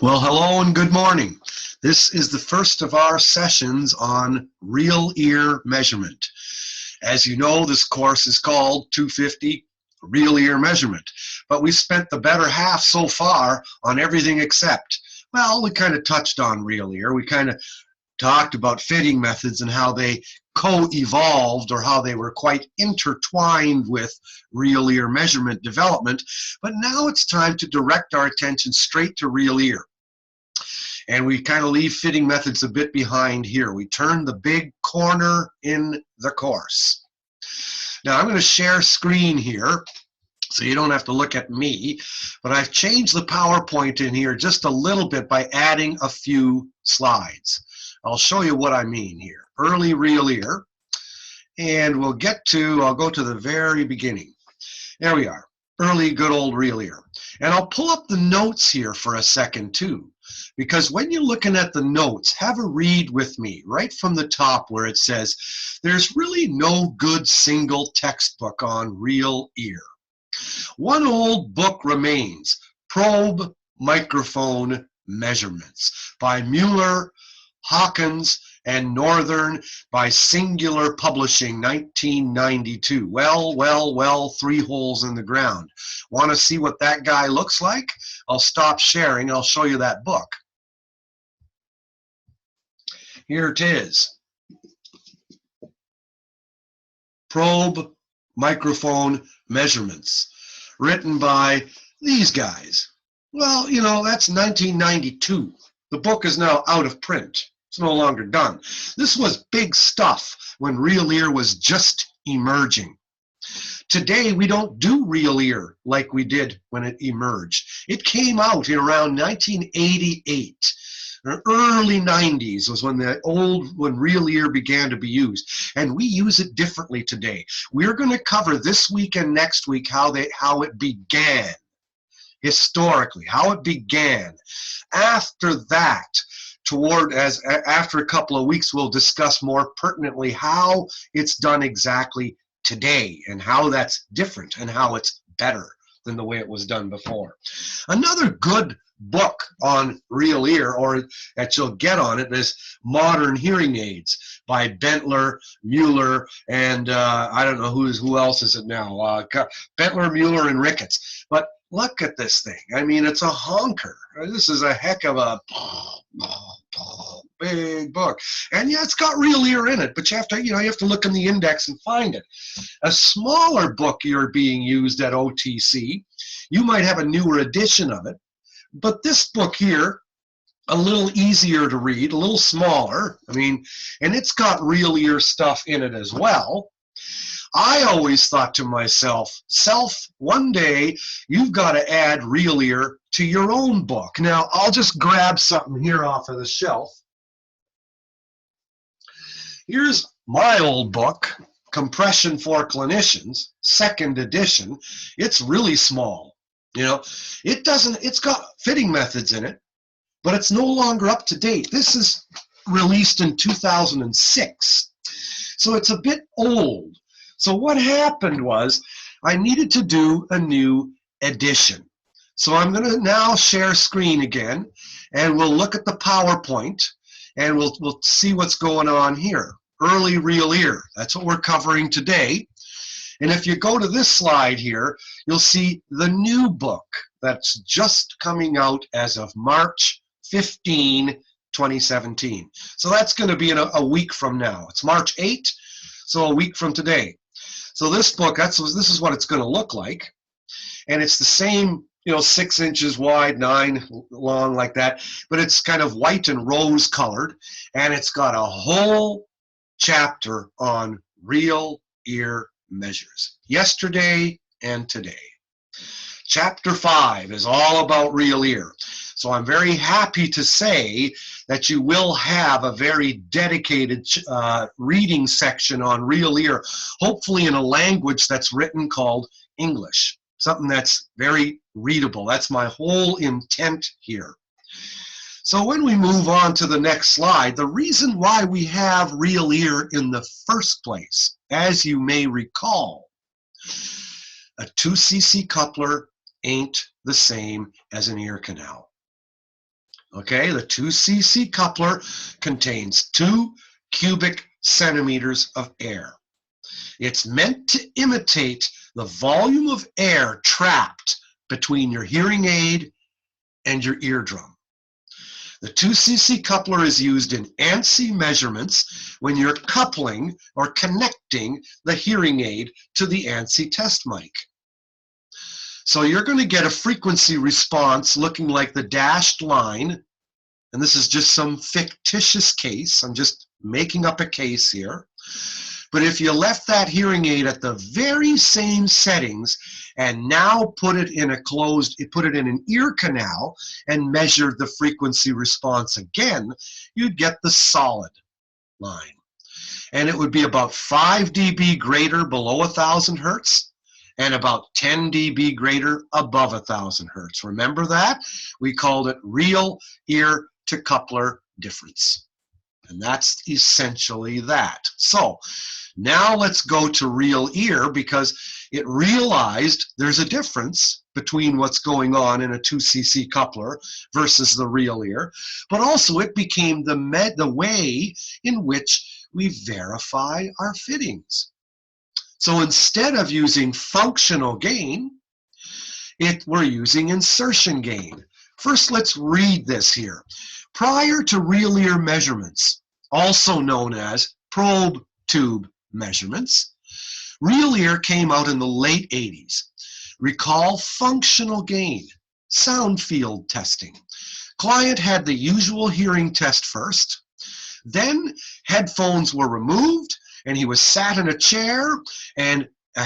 Well, hello and good morning. This is the first of our sessions on real ear measurement. As you know, this course is called 250 Real Ear Measurement, but we spent the better half so far on everything except, well, we kind of touched on real ear. We kind of talked about fitting methods and how they co-evolved or how they were quite intertwined with real ear measurement development. But now it's time to direct our attention straight to real ear. And we kind of leave fitting methods a bit behind here. We turn the big corner in the course. Now I'm going to share screen here so you don't have to look at me, but I've changed the PowerPoint in here just a little bit by adding a few slides. I'll show you what I mean here. Early real ear, and I'll go to the very beginning. There we are, early good old real ear. And I'll pull up the notes here for a second too, because when you're looking at the notes, have a read with me right from the top where it says, there's really no good single textbook on real ear. One old book remains, Probe Microphone Measurements by Mueller, Hawkins, and Northern by Singular Publishing, 1992. Well, 3 holes in the ground. Want to see what that guy looks like? I'll stop sharing. I'll show you that book. Here it is. Probe Microphone Measurements, written by these guys. Well, you know, that's 1992. The book is now out of print. It's no longer done. This was big stuff when real ear was just emerging. Today, we don't do real ear like we did when it emerged. It came out in around 1988. The early 90s was when real ear began to be used, and we use it differently today. We're going to cover this week and next week how it began historically, how it began. After that, after a couple of weeks, we'll discuss more pertinently how it's done exactly today and how that's different and how it's better than the way it was done before. Another good book on real ear, or that you'll get on it, is Modern Hearing Aids by Bentler, Mueller, and I don't know who else is it now. Bentler, Mueller, and Ricketts. But look at this thing. I mean, it's a honker. This is a heck of a big book. And yeah, it's got real ear in it, but you have to look in the index and find it. A smaller book you're being used at OTC, you might have a newer edition of it, but this book here, a little easier to read, a little smaller, and it's got real ear stuff in it as well. I always thought to myself, one day you've got to add real ear to your own book. Now, I'll just grab something here off of the shelf. Here's my old book, Compression for Clinicians, 2nd edition. It's really small. You know, it's got fitting methods in it, but it's no longer up to date. This is released in 2006, so it's a bit old. So what happened was I needed to do a new edition. So I'm going to now share screen again, and we'll look at the PowerPoint, and we'll see what's going on here. Early real ear, that's what we're covering today. And if you go to this slide here, you'll see the new book that's just coming out as of March 15, 2017. So that's going to be in a week from now. It's March 8, so a week from today. So this book, this is what it's going to look like. And it's the same, 6 inches wide, 9 long, like that, but it's kind of white and rose colored, and it's got a whole chapter on real ear measures, yesterday and today. Chapter 5 is all about real ear. So I'm very happy to say that you will have a very dedicated reading section on real ear, hopefully in a language that's written called English, something that's very readable. That's my whole intent here. So when we move on to the next slide, the reason why we have real ear in the first place, as you may recall, a 2cc coupler ain't the same as an ear canal. Okay, the 2cc coupler contains 2 cubic centimeters of air. It's meant to imitate the volume of air trapped between your hearing aid and your eardrum. The 2cc coupler is used in ANSI measurements when you're coupling or connecting the hearing aid to the ANSI test mic. So you're going to get a frequency response looking like the dashed line, and this is just some fictitious case. I'm just making up a case here. But if you left that hearing aid at the very same settings and now put it in an ear canal and measured the frequency response again, you'd get the solid line. And it would be about 5 dB greater below 1,000 hertz and about 10 dB greater above 1,000 hertz. Remember that? We called it real ear to coupler difference. And that's essentially that. So now let's go to real ear, because it realized there's a difference between what's going on in a 2cc coupler versus the real ear, but also it became the way in which we verify our fittings. So instead of using functional gain, we're using insertion gain. First, let's read this here. Prior to real ear measurements, also known as probe tube measurements, real ear came out in the late 80s. Recall functional gain, sound field testing. Client had the usual hearing test first, then headphones were removed and he was sat in a chair and a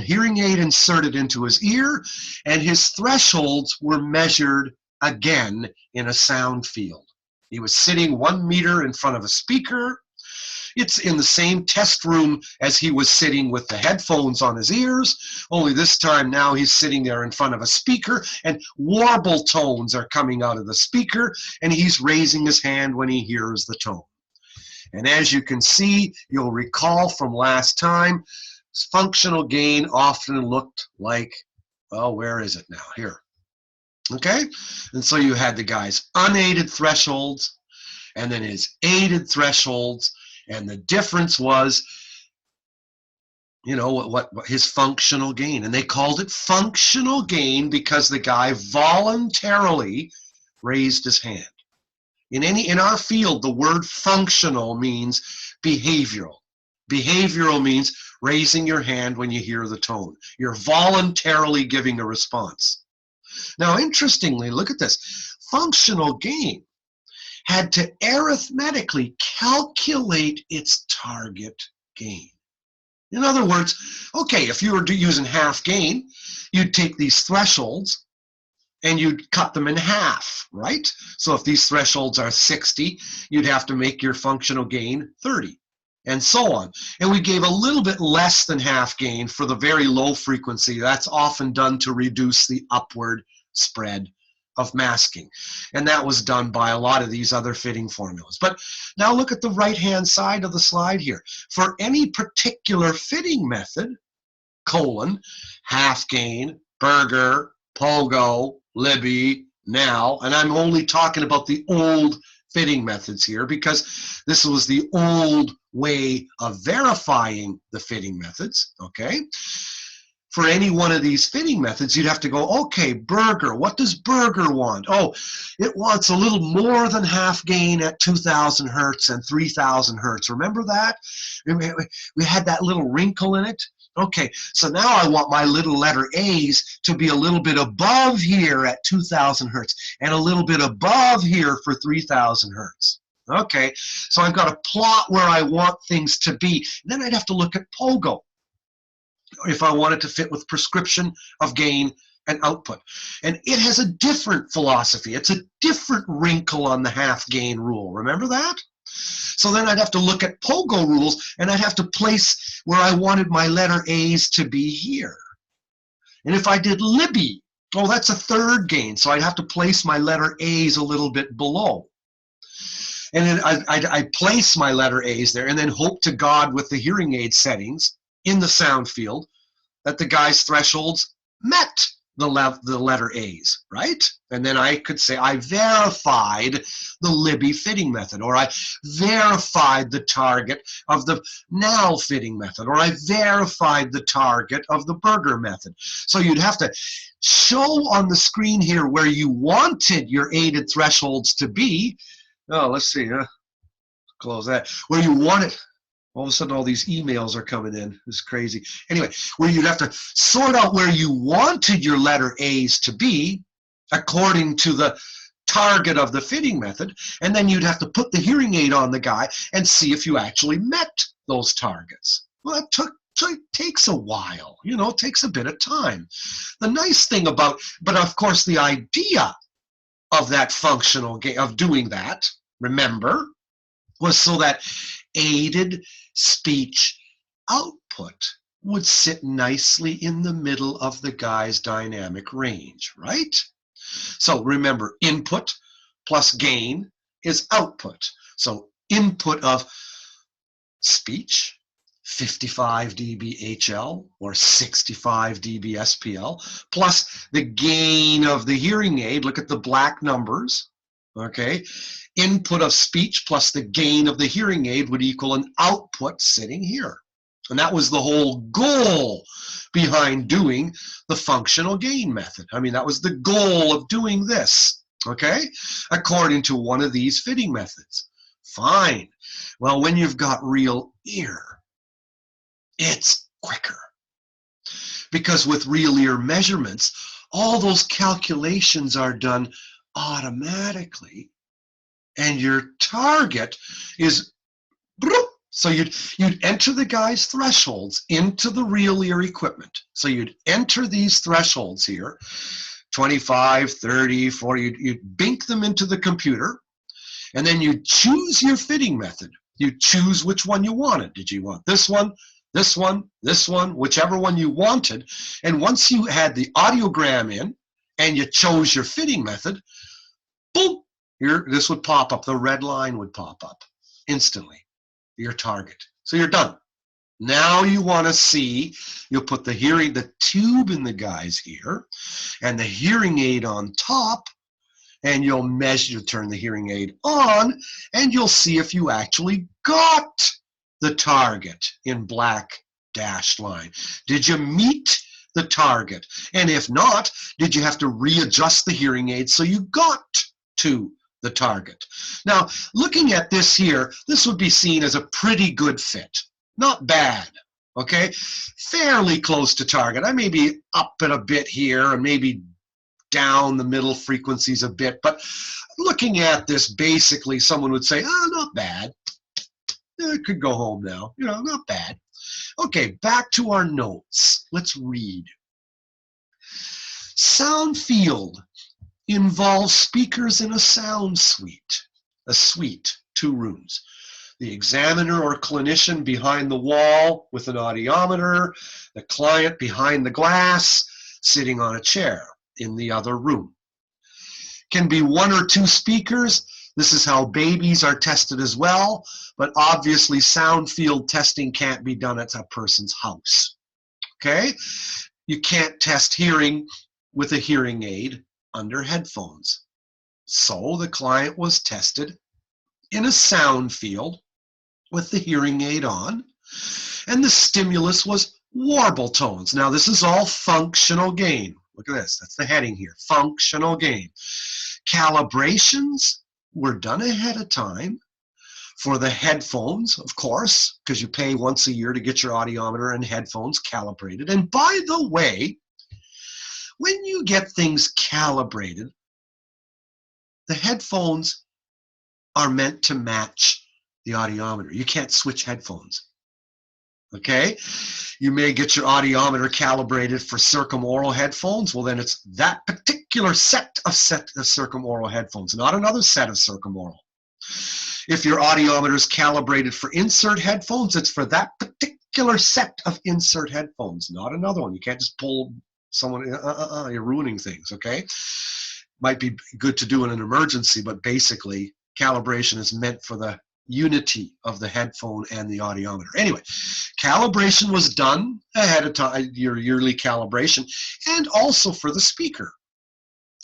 hearing aid inserted into his ear, and his thresholds were measured again in a sound field. He was sitting 1 meter in front of a speaker. It's in the same test room as he was sitting with the headphones on his ears, only this time now he's sitting there in front of a speaker and warble tones are coming out of the speaker and he's raising his hand when he hears the tone. And as you can see, you'll recall from last time, functional gain often looked like, well, where is it now? Here. Okay? And so you had the guy's unaided thresholds and then his aided thresholds, and the difference was, what his functional gain. And they called it functional gain because the guy voluntarily raised his hand. In our field, the word functional means behavioral. Behavioral means raising your hand when you hear the tone. You're voluntarily giving a response. Now, interestingly, look at this. Functional gain had to arithmetically calculate its target gain. In other words, okay, if you were using half gain, you'd take these thresholds and you'd cut them in half, right? So if these thresholds are 60, you'd have to make your functional gain 30, and so on. And we gave a little bit less than half gain for the very low frequency. That's often done to reduce the upward spread of masking. And that was done by a lot of these other fitting formulas. But now look at the right-hand side of the slide here. For any particular fitting method, half gain, Berger, Pogo, Libby, Nell, and I'm only talking about the old fitting methods here because this was the old way of verifying the fitting methods, okay? For any one of these fitting methods, you'd have to go, okay, Berger, what does Berger want? Oh, it wants a little more than half gain at 2,000 hertz and 3,000 hertz. Remember that? We had that little wrinkle in it. Okay, so now I want my little letter A's to be a little bit above here at 2,000 hertz and a little bit above here for 3,000 hertz. Okay, so I've got to plot where I want things to be. And then I'd have to look at Pogo if I want it to fit with prescription of gain and output. And it has a different philosophy. It's a different wrinkle on the half gain rule. Remember that? So then I'd have to look at Pogo rules, and I'd have to place where I wanted my letter A's to be here. And if I did Libby, oh, that's a third gain, so I'd have to place my letter A's a little bit below. And then I'd place my letter A's there and then hope to God with the hearing aid settings in the sound field that the guy's thresholds met the letter A's, right? And then I could say I verified the Libby fitting method, or I verified the target of the Nal fitting method, or I verified the target of the Burger method. So you'd have to show on the screen here where you wanted your aided thresholds to be. Oh, let's see, close that. Where you want it. All of a sudden, all these emails are coming in. It's crazy. Anyway, where you'd have to sort out where you wanted your letter A's to be according to the target of the fitting method, and then you'd have to put the hearing aid on the guy and see if you actually met those targets. Well, it takes a while. You know, it takes a bit of time. The nice thing about, but of course, the idea of that functional game, of doing that, remember, was so that aided speech output would sit nicely in the middle of the guy's dynamic range, right? So remember, input plus gain is output. So input of speech, 55 dB HL or 65 dB SPL, plus the gain of the hearing aid, look at the black numbers, okay? Input of speech plus the gain of the hearing aid would equal an output sitting here. And that was the whole goal behind doing the functional gain method. I mean, that was the goal of doing this, okay? According to one of these fitting methods. Fine. Well, when you've got real ear, it's quicker. Because with real ear measurements, all those calculations are done automatically. And your target is, so you'd enter the guy's thresholds into the real ear equipment. So you'd enter these thresholds here, 25, 30, 40, you'd bink them into the computer, and then you'd choose your fitting method. You'd choose which one you wanted. Did you want this one, this one, this one, whichever one you wanted? And once you had the audiogram in and you chose your fitting method, boom, this would pop up. The red line would pop up instantly, your target. So you're done. Now you want to see, you'll put the tube in the guy's ear and the hearing aid on top, and you'll measure, turn the hearing aid on, and you'll see if you actually got the target in black dashed line. Did you meet the target? And if not, did you have to readjust the hearing aid so you got to the target? Now, looking at this here, this would be seen as a pretty good fit. Not bad, okay? Fairly close to target. I may be up it a bit here and maybe down the middle frequencies a bit, but looking at this, basically someone would say, oh, not bad. It could go home now, you know, not bad. Okay, back to our notes. Let's read. Sound field involves speakers in a sound suite. A suite, 2 rooms. The examiner or clinician behind the wall with an audiometer, the client behind the glass, sitting on a chair in the other room. Can be 1 or 2 speakers. This is how babies are tested as well, but obviously sound field testing can't be done at a person's house. Okay? You can't test hearing with a hearing aid under headphones. So the client was tested in a sound field with the hearing aid on, and the stimulus was warble tones. Now this is all functional gain. Look at this, that's the heading here, functional gain. Calibrations were done ahead of time for the headphones, of course, because you pay once a year to get your audiometer and headphones calibrated. And by the way, when you get things calibrated, the headphones are meant to match the audiometer. You can't switch headphones. Okay? You may get your audiometer calibrated for circumoral headphones. Well, then it's that particular set of circumoral headphones, not another set of circumoral. If your audiometer is calibrated for insert headphones, it's for that particular set of insert headphones, not another one. You can't just pull someone, you're ruining things, okay? Might be good to do in an emergency, but basically calibration is meant for the unity of the headphone and the audiometer. Anyway, calibration was done ahead of time, your yearly calibration, and also for the speaker.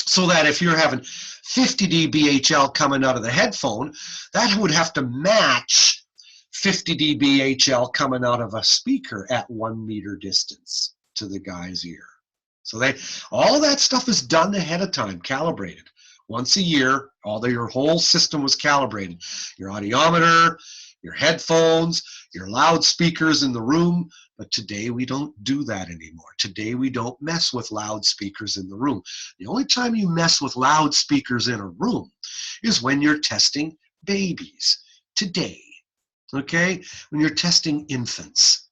So that if you're having 50 dB HL coming out of the headphone, that would have to match 50 dB HL coming out of a speaker at 1 meter distance to the guy's ear. So all that stuff is done ahead of time, calibrated. Once a year, your whole system was calibrated. Your audiometer, your headphones, your loudspeakers in the room. But today we don't do that anymore. Today we don't mess with loudspeakers in the room. The only time you mess with loudspeakers in a room is when you're testing babies. Today, okay? When you're testing infants.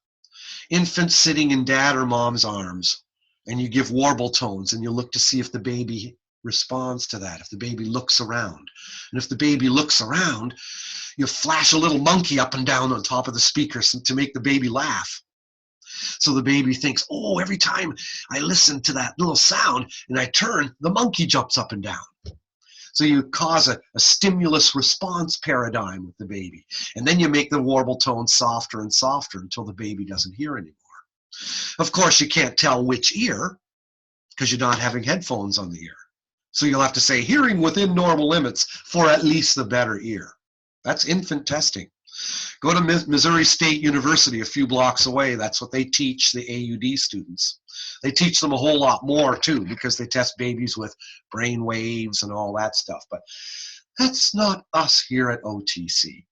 Infants sitting in dad or mom's arms, and you give warble tones, and you look to see if the baby responds to that, if the baby looks around. And if the baby looks around, you flash a little monkey up and down on top of the speaker to make the baby laugh. So the baby thinks, oh, every time I listen to that little sound and I turn, the monkey jumps up and down. So you cause a stimulus response paradigm with the baby. And then you make the warble tone softer and softer until the baby doesn't hear anymore. Of course, you can't tell which ear because you're not having headphones on the ear. So you'll have to say hearing within normal limits for at least the better ear. That's infant testing. Go to Missouri State University a few blocks away. That's what they teach the AUD students. They teach them a whole lot more too because they test babies with brain waves and all that stuff. But that's not us here at OTC.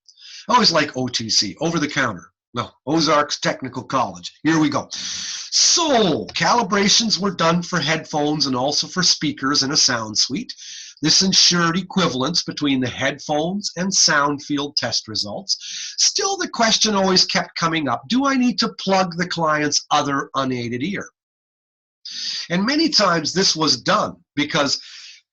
I always like OTC, over the counter. No, Ozarks Technical College. Here we go. So, calibrations were done for headphones and also for speakers in a sound suite. This ensured equivalence between the headphones and sound field test results. Still, the question always kept coming up, do I need to plug the client's other unaided ear? And many times this was done because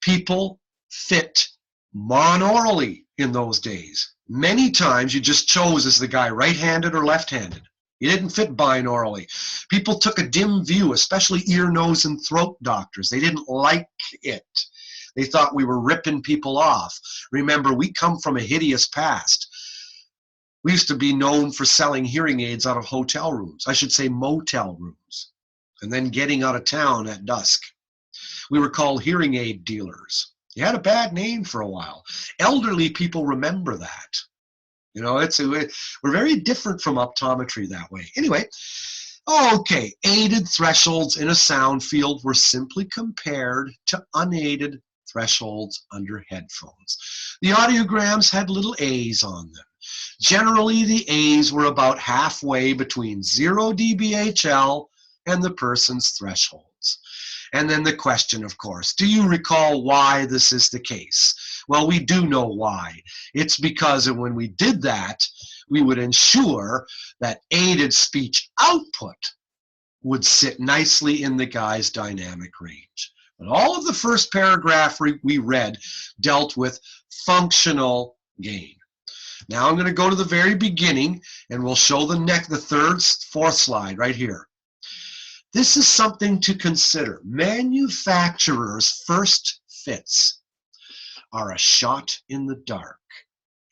people fit monoraily in those days. Many times you just chose as the guy right-handed or left-handed. You didn't fit binaurally. People took a dim view, especially ear, nose, and throat doctors. They didn't like it. They thought we were ripping people off. Remember, we come from a hideous past. We used to be known for selling hearing aids out of hotel rooms. I should say motel rooms. And then getting out of town at dusk. We were called hearing aid dealers. You had a bad name for a while. Elderly people remember that. You know, we're very different from optometry that way. Anyway, okay, aided thresholds in a sound field were simply compared to unaided thresholds under headphones. The audiograms had little A's on them. Generally, the A's were about halfway between 0 dBHL and the person's thresholds. And then the question, of course, do you recall why this is the case? Well, we do know why. It's because when we did that, we would ensure that aided speech output would sit nicely in the guy's dynamic range. But all of the first paragraph we read dealt with functional gain. Now I'm going to go to the very beginning, and we'll show the fourth slide right here. This is something to consider. Manufacturers' first fits are a shot in the dark.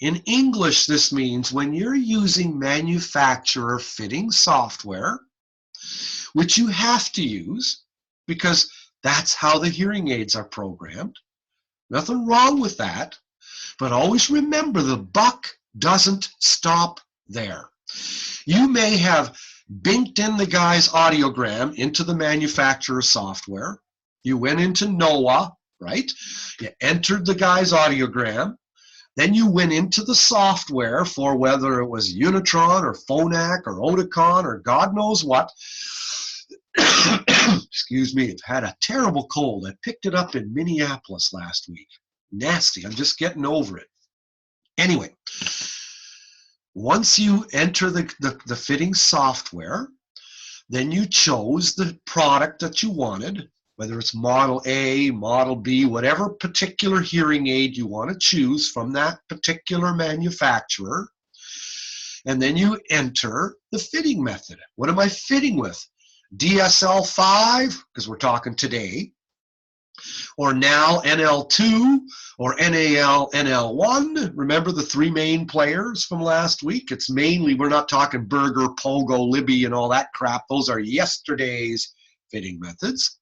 In English, this means when you're using manufacturer fitting software, which you have to use because that's how the hearing aids are programmed. Nothing wrong with that, but always remember the buck doesn't stop there. You may have binked in the guy's audiogram into the manufacturer software. You went into NOAA, right? You entered the guy's audiogram. Then you went into the software for whether it was Unitron or Phonak or Oticon or God knows what. Excuse me, I've had a terrible cold. I picked it up in Minneapolis last week. Nasty, I'm just getting over it. Anyway, once you enter the fitting software, then you chose the product that you wanted, whether it's Model A, Model B, whatever particular hearing aid you want to choose from that particular manufacturer. And then you enter the fitting method. What am I fitting with? DSL 5, because we're talking today, or NAL NL2 or NAL NL1. Remember the three main players from last week? It's mainly, we're not talking Burger, Pogo, Libby, and all that crap. Those are yesterday's fitting methods.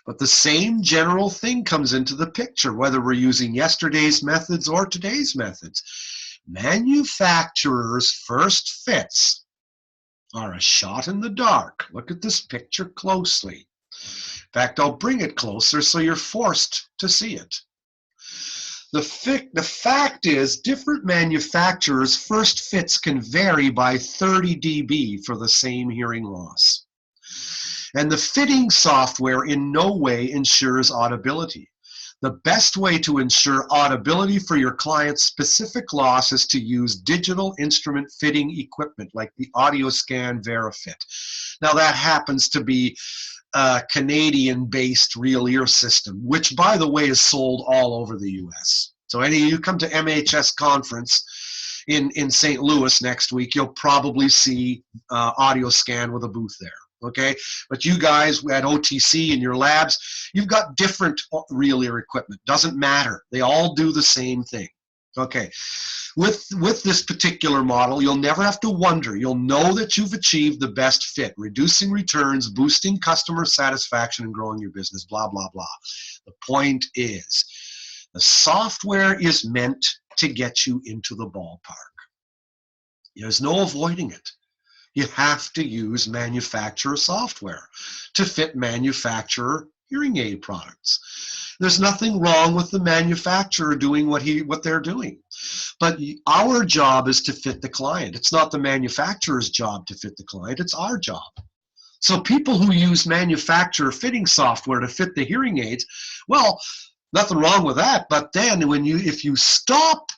But the same general thing comes into the picture, whether we're using yesterday's methods or today's methods. Manufacturers' first fits are a shot in the dark. Look at this picture closely. In fact, I'll bring it closer so you're forced to see it. The fact is, different manufacturers' first fits can vary by 30 dB for the same hearing loss. And the fitting software in no way ensures audibility. The best way to ensure audibility for your client's specific loss is to use digital instrument fitting equipment like the AudioScan VeriFit. Now that happens to be a Canadian-based real ear system, which by the way is sold all over the US. So any of you come to MHS conference in St. Louis next week, you'll probably see AudioScan with a booth there. Okay, but you guys at OTC in your labs, you've got different real ear equipment. Doesn't matter. They all do the same thing. Okay, with this particular model, you'll never have to wonder. You'll know that you've achieved the best fit, reducing returns, boosting customer satisfaction, and growing your business, blah, blah, blah. The point is, the software is meant to get you into the ballpark. There's no avoiding it. You have to use manufacturer software to fit manufacturer hearing aid products. There's nothing wrong with the manufacturer doing what they're doing. But our job is to fit the client. It's not the manufacturer's job to fit the client, it's our job. So people who use manufacturer fitting software to fit the hearing aids, well, nothing wrong with that, but then if you stop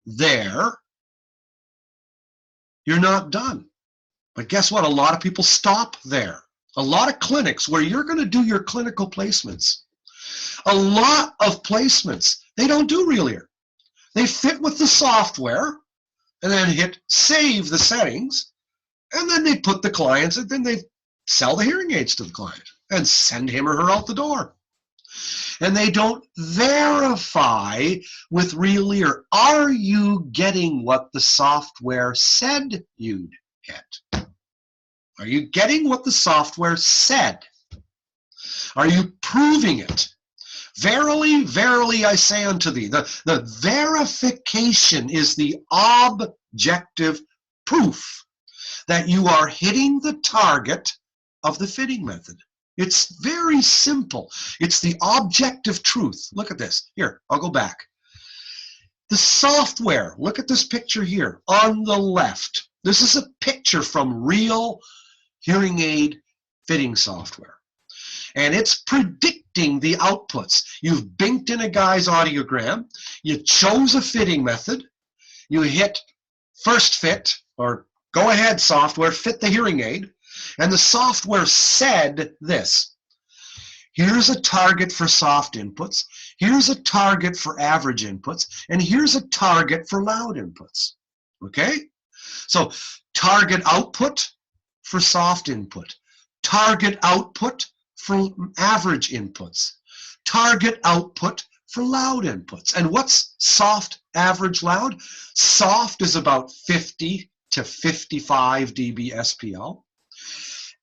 there, you're not done. But guess what? A lot of people stop there. A lot of clinics where you're going to do your clinical placements. A lot of placements, they don't do real ear. They fit with the software and then hit save the settings, and then they put the clients, and then they sell the hearing aids to the client and send him or her out the door. And they don't verify with real ear. Are you getting what the software said you'd get? Are you getting what the software said? Are you proving it? Verily, verily, I say unto thee. The verification is the objective proof that you are hitting the target of the fitting method. It's very simple. It's the objective truth. Look at this. Here, I'll go back. The software, look at this picture here on the left. This is a picture from real hearing aid fitting software. And it's predicting the outputs. You've binked in a guy's audiogram, you chose a fitting method, you hit first fit, or go ahead software, fit the hearing aid, and the software said this. Here's a target for soft inputs, here's a target for average inputs, and here's a target for loud inputs. Okay? So target output for soft input, target output for average inputs, target output for loud inputs. And what's soft, average, loud? Soft is about 50 to 55 dB SPL.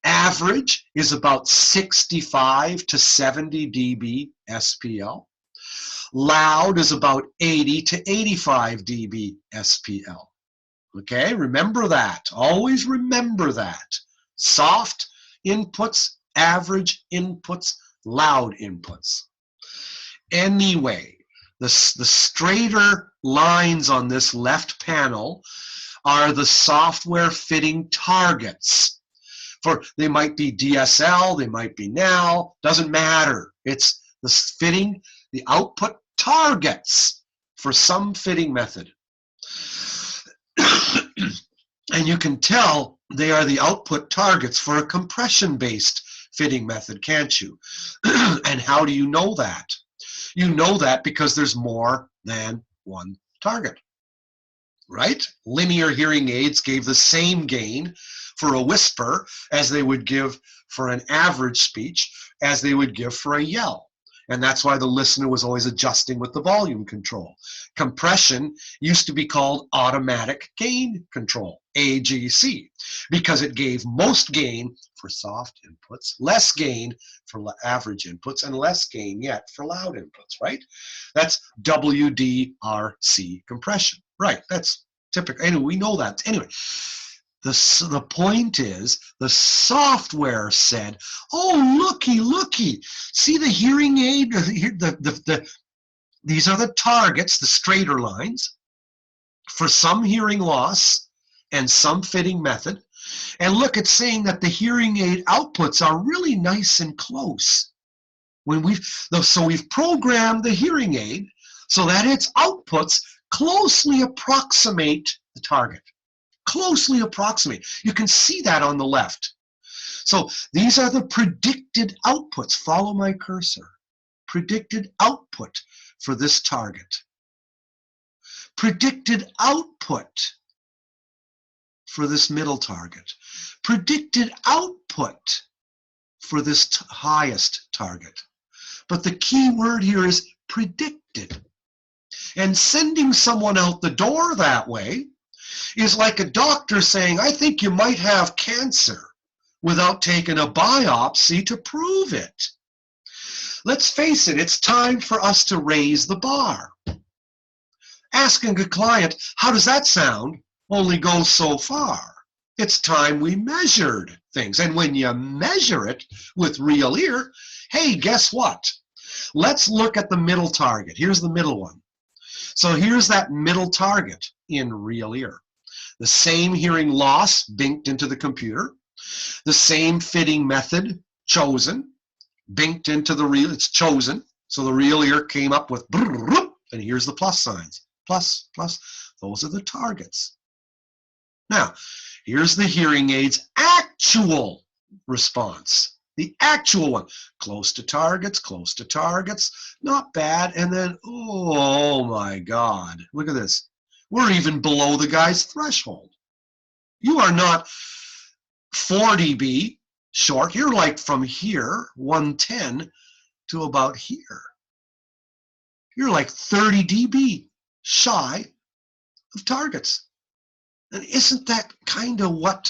Average is about 65 to 70 dB SPL. Loud is about 80 to 85 dB SPL. Okay, remember that. Always remember that. Soft inputs, average inputs, loud inputs. Anyway, the straighter lines on this left panel are the software fitting targets. They might be DSL, they might be NAL, doesn't matter. It's the fitting, the output targets for some fitting method. And you can tell they are the output targets for a compression-based fitting method, can't you? And how do you know that? You know that because there's more than one target, right? Linear hearing aids gave the same gain for a whisper as they would give for an average speech, as they would give for a yell. And that's why the listener was always adjusting with the volume control. Compression used to be called automatic gain control, AGC, because it gave most gain for soft inputs, less gain for average inputs, and less gain yet for loud inputs, right? That's WDRC compression. Right, that's typical. Anyway, we know that. Anyway, the point is, the software said, oh, looky, see the hearing aid? These are the targets, the straighter lines, for some hearing loss and some fitting method. And look, it's saying that the hearing aid outputs are really nice and close. So we've programmed the hearing aid so that its outputs closely approximate the target. Closely approximate. You can see that on the left. So these are the predicted outputs. Follow my cursor. Predicted output for this target. Predicted output for this middle target. Predicted output for this highest target. But the key word here is predicted. And sending someone out the door that way is like a doctor saying, I think you might have cancer, without taking a biopsy to prove it. Let's face it, it's time for us to raise the bar. Asking a client, how does that sound, only goes so far. It's time we measured things. And when you measure it with real ear, hey, guess what? Let's look at the middle target. Here's the middle one. So here's that middle target in real ear. The same hearing loss binked into the computer. The same fitting method chosen, binked into the real, it's chosen. So the real ear came up with, and here's the plus signs. Plus, plus, those are the targets. Now, here's the hearing aid's actual response. The actual one, close to targets, not bad. And then, oh my God, look at this. We're even below the guy's threshold. You are not 4 dB short. You're like from here, 110, to about here. You're like 30 dB shy of targets. And isn't that kind of what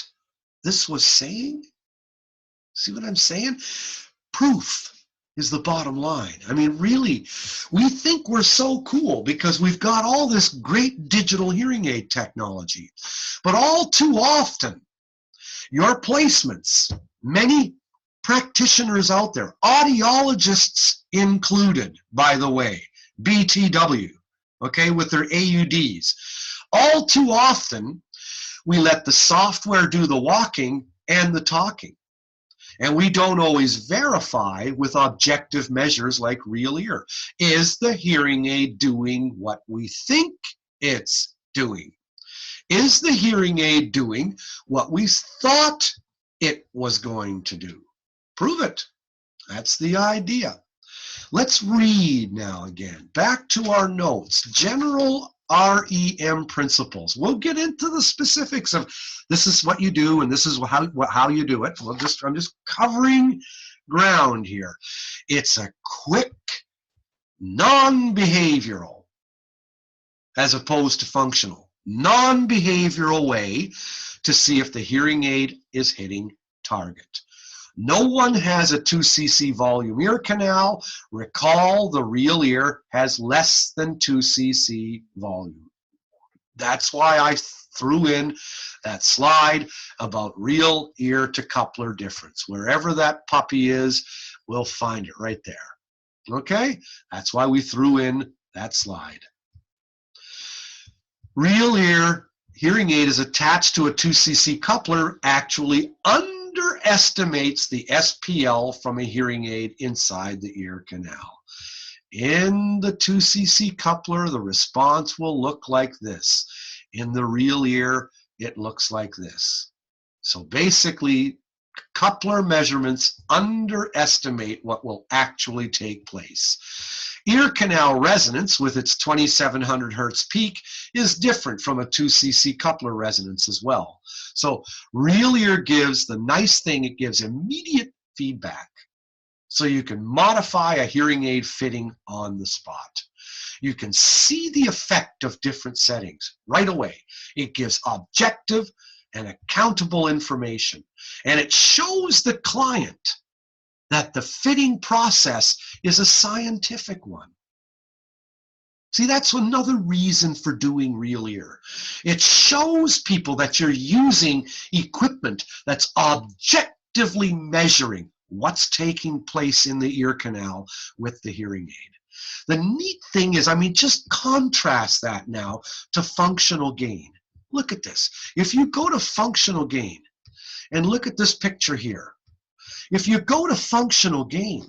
this was saying? See what I'm saying? Proof is the bottom line. I mean, really, we think we're so cool because we've got all this great digital hearing aid technology. But all too often, your placements, many practitioners out there, audiologists included, by the way, BTW, okay, with their AUDs, all too often, we let the software do the walking and the talking. And we don't always verify with objective measures like real ear. Is the hearing aid doing what we think it's doing? Is the hearing aid doing what we thought it was going to do? Prove it. That's the idea. Let's read now again. Back to our notes. General REM principles. We'll get into the specifics of this is what you do and this is how you do it. I'm just covering ground here. It's a quick, non-behavioral, as opposed to functional, non-behavioral way to see if the hearing aid is hitting target. No one has a 2 cc volume ear canal. Recall the real ear has less than 2 cc volume. That's why I threw in that slide about real ear to coupler difference. Wherever that puppy is, we'll find it right there. Okay? That's why we threw in that slide. Real ear hearing aid is attached to a 2 cc coupler actually underestimates the SPL from a hearing aid inside the ear canal. In the 2 cc coupler, the response will look like this. In the real ear, it looks like this. So basically, coupler measurements underestimate what will actually take place. Ear canal resonance with its 2700 hertz peak is different from a 2 cc coupler resonance as well. So real ear gives the nice thing, it gives immediate feedback. So you can modify a hearing aid fitting on the spot. You can see the effect of different settings right away. It gives objective and accountable information. And it shows the client that the fitting process is a scientific one. See, that's another reason for doing Real Ear. It shows people that you're using equipment that's objectively measuring what's taking place in the ear canal with the hearing aid. The neat thing is, I mean, just contrast that now to functional gain. Look at this. If you go to functional gain and look at this picture here, if you go to functional gain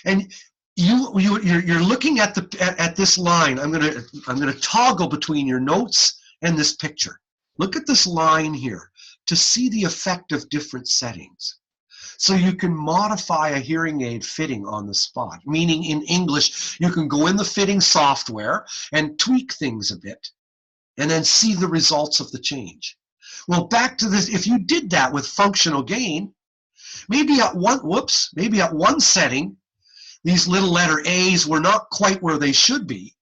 and you're looking at this line, I'm gonna toggle between your notes and this picture. Look at this line here to see the effect of different settings. So you can modify a hearing aid fitting on the spot, meaning in English, you can go in the fitting software and tweak things a bit and then see the results of the change. Well, back to this, if you did that with functional gain, maybe at one setting, these little letter A's were not quite where they should be.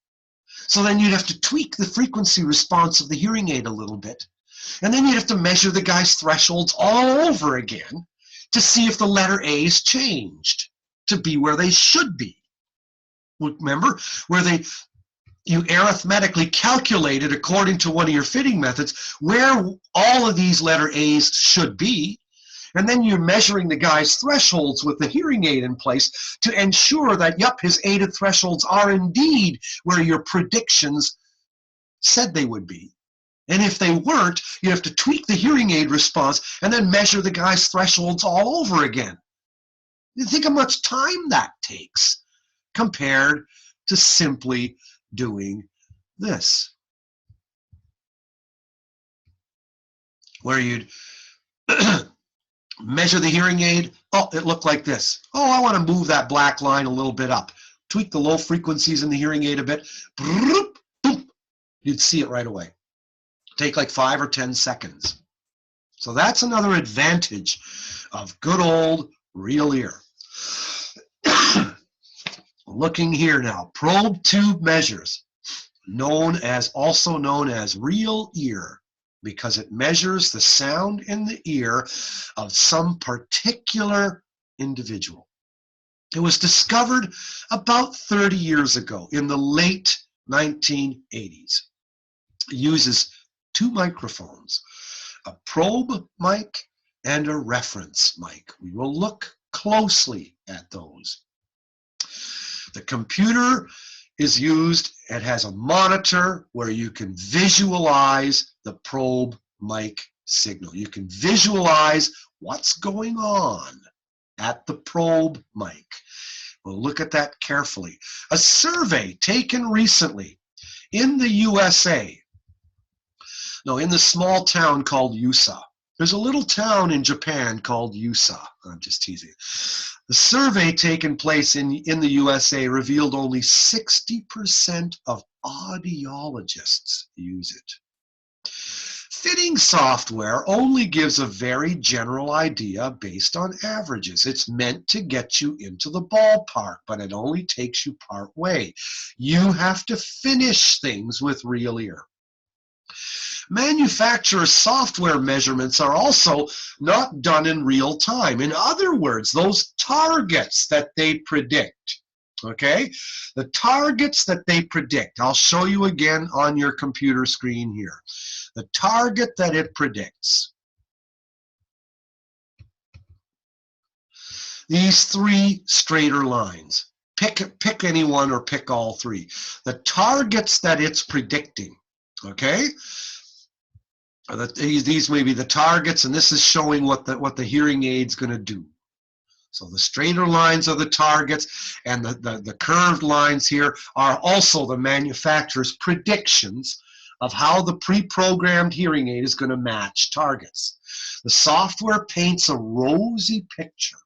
So then you'd have to tweak the frequency response of the hearing aid a little bit. And then you'd have to measure the guy's thresholds all over again to see if the letter A's changed to be where they should be. Remember, where you arithmetically calculated according to one of your fitting methods where all of these letter A's should be, and then you're measuring the guy's thresholds with the hearing aid in place to ensure that, yep, his aided thresholds are indeed where your predictions said they would be. And if they weren't, you have to tweak the hearing aid response and then measure the guy's thresholds all over again. You think how much time that takes compared to simply doing this, where you'd measure the hearing aid. Oh, it looked like this. Oh, I want to move that black line a little bit up. Tweak the low frequencies in the hearing aid a bit. Boop, boop. You'd see it right away. Take like 5 or 10 seconds. So that's another advantage of good old Real Ear. Looking here now, probe tube measures, also known as Real Ear, because it measures the sound in the ear of some particular individual. It was discovered about 30 years ago in the late 1980s. It uses 2 microphones, a probe mic and a reference mic. We will look closely at those. The computer is used. It has a monitor where you can visualize the probe mic signal. You can visualize what's going on at the probe mic. We'll look at that carefully. A survey taken recently in the USA, in the small town called Yusa. There's a little town in Japan called Yusa. I'm just teasing. The survey taken place in the USA revealed only 60% of audiologists use it. Fitting software only gives a very general idea based on averages. It's meant to get you into the ballpark, but it only takes you part way. You have to finish things with Real Ear. Manufacturer software measurements are also not done in real time. In other words, those targets that they predict, okay? The targets that they predict, I'll show you again on your computer screen here. The target that it predicts. These 3 straighter lines. Pick any one or pick all 3. The targets that it's predicting, okay? These may be the targets, and this is showing what the hearing aid's going to do. So the straighter lines are the targets, and the curved lines here are also the manufacturer's predictions of how the pre-programmed hearing aid is going to match targets. The software paints a rosy picture.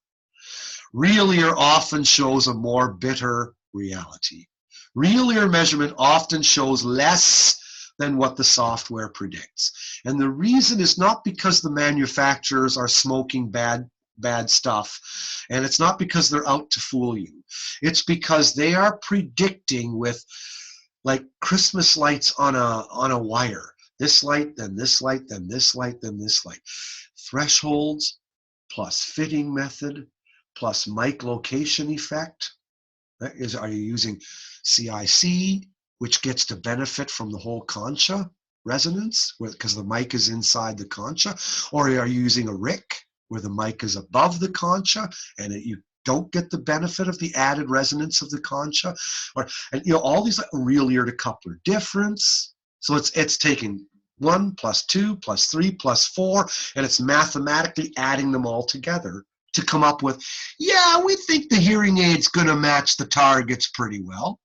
Real Ear often shows a more bitter reality. Real Ear measurement often shows less than what the software predicts. And the reason is not because the manufacturers are smoking bad bad stuff. And it's not because they're out to fool you. It's because they are predicting with like Christmas lights on a wire. This light, then this light, then this light, then this light. Thresholds plus fitting method plus mic location effect. That is, are you using CIC, which gets to benefit from the whole concha resonance because the mic is inside the concha? Or are you using a RIC where the mic is above the concha and you don't get the benefit of the added resonance of the concha? And all these real ear to coupler difference. So it's taking 1 plus 2 plus 3 plus 4, and it's mathematically adding them all together to come up with, yeah, we think the hearing aid's going to match the targets pretty well.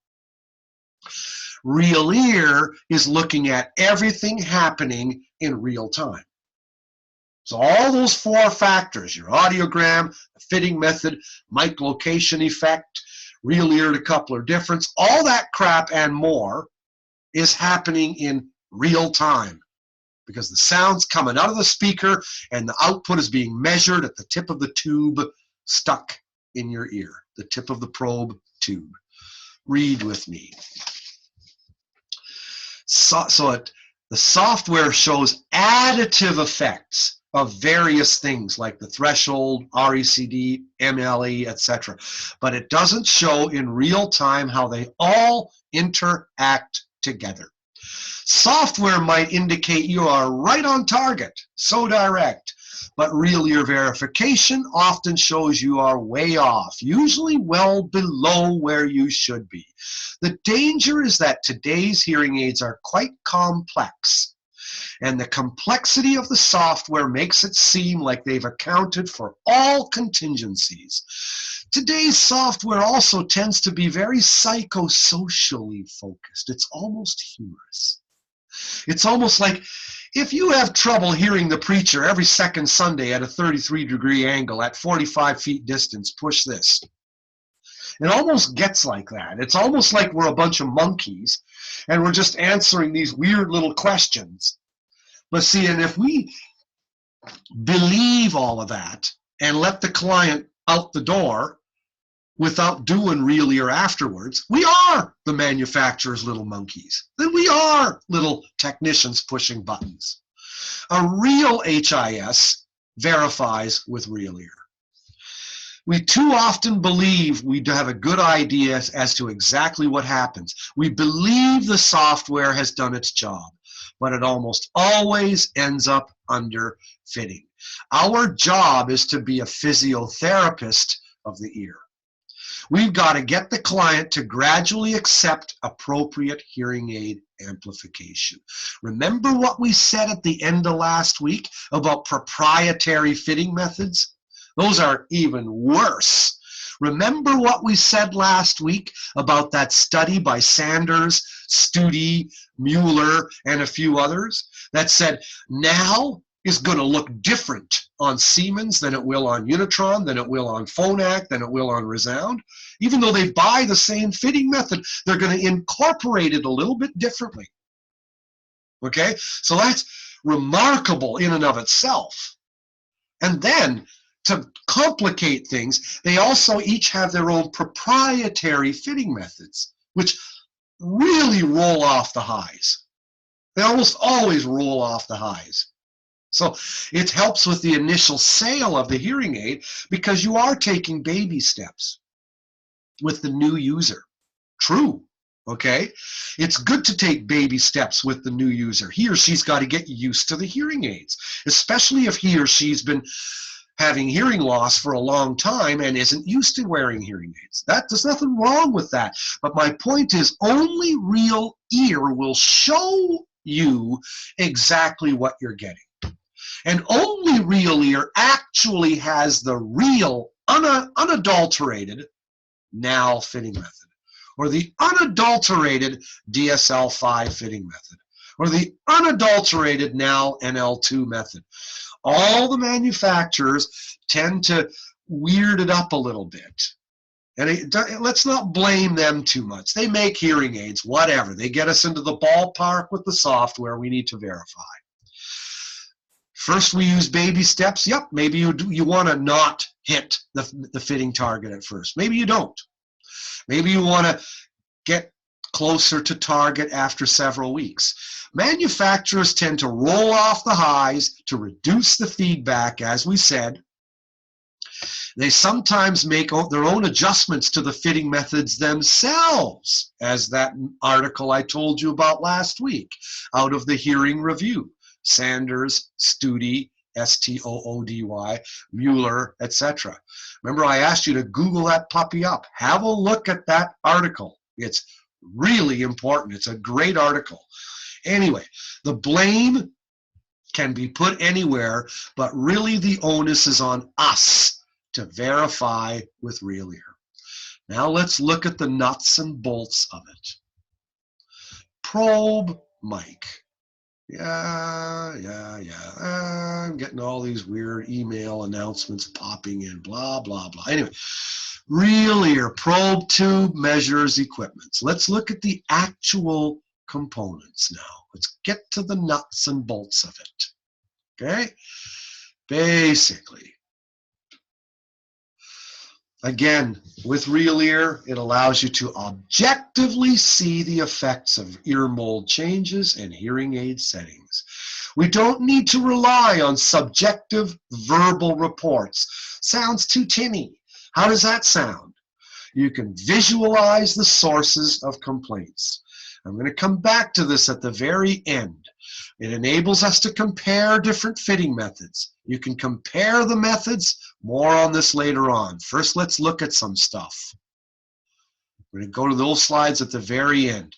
Real ear is looking at everything happening in real time. So all those 4 factors, your audiogram, the fitting method, mic location effect, real ear to coupler difference, all that crap and more is happening in real time because the sound's coming out of the speaker and the output is being measured at the tip of the tube stuck in your ear, the tip of the probe tube. Read with me. The software shows additive effects of various things like the threshold, RECD, MLE, etc. But it doesn't show in real time how they all interact together. Software might indicate you are right on target, so direct, but real ear verification often shows you are way off, usually well below where you should be. The danger is that today's hearing aids are quite complex, and the complexity of the software makes it seem like they've accounted for all contingencies. Today's software also tends to be very psychosocially focused. It's almost humorous. It's almost like if you have trouble hearing the preacher every second Sunday at a 33-degree angle at 45 feet distance, push this. It almost gets like that. It's almost like we're a bunch of monkeys and we're just answering these weird little questions. But see, and if we believe all of that and let the client out the door without doing real ear afterwards, we are the manufacturer's little monkeys. Then we are little technicians pushing buttons. A real HIS verifies with real ear. We too often believe we have a good idea as to exactly what happens. We believe the software has done its job, but it almost always ends up under fitting. Our job is to be a physiotherapist of the ear. We've got to get the client to gradually accept appropriate hearing aid amplification. Remember what we said at the end of last week about proprietary fitting methods? Those are even worse. Remember what we said last week about that study by Sanders, Studi, Mueller, and a few others that said now is going to look different on Siemens than it will on Unitron, than it will on Phonak, than it will on Resound. Even though they buy the same fitting method, they're going to incorporate it a little bit differently. Okay? So that's remarkable in and of itself. And then, to complicate things, they also each have their own proprietary fitting methods, which really roll off the highs. They almost always roll off the highs. So it helps with the initial sale of the hearing aid because you are taking baby steps with the new user. True, okay? It's good to take baby steps with the new user. He or she's got to get used to the hearing aids, especially if he or she's been having hearing loss for a long time and isn't used to wearing hearing aids. There's nothing wrong with that. But my point is only real ear will show you exactly what you're getting. And only real ear actually has the real, unadulterated NAL fitting method, or the unadulterated DSL-5 fitting method, or the unadulterated NAL NL2 method. All the manufacturers tend to weird it up a little bit. And let's not blame them too much. They make hearing aids, whatever. They get us into the ballpark with the software we need to verify. First, we use baby steps. Yep, maybe you want to not hit the fitting target at first. Maybe you don't. Maybe you want to get closer to target after several weeks. Manufacturers tend to roll off the highs to reduce the feedback, as we said. They sometimes make their own adjustments to the fitting methods themselves, as that article I told you about last week out of the hearing review. Sanders, Studi, S-T-O-O-D-Y, Mueller, etc. Remember, I asked you to Google that puppy up. Have a look at that article. It's really important. It's a great article. Anyway, the blame can be put anywhere, but really the onus is on us to verify with Real Ear. Now let's look at the nuts and bolts of it. Probe mic. I'm getting all these weird email announcements popping in, blah, blah, blah. Anyway, Real Ear probe tube measures equipments. Let's look at the actual components now. Let's get to the nuts and bolts of it. Okay? Basically, again, with Real Ear, it allows you to objectively see the effects of ear mold changes and hearing aid settings. We don't need to rely on subjective verbal reports. Sounds too tinny. How does that sound? You can visualize the sources of complaints. I'm going to come back to this at the very end. It enables us to compare different fitting methods. You can compare the methods. More on this later on. First, let's look at some stuff. We're going to go to those slides at the very end.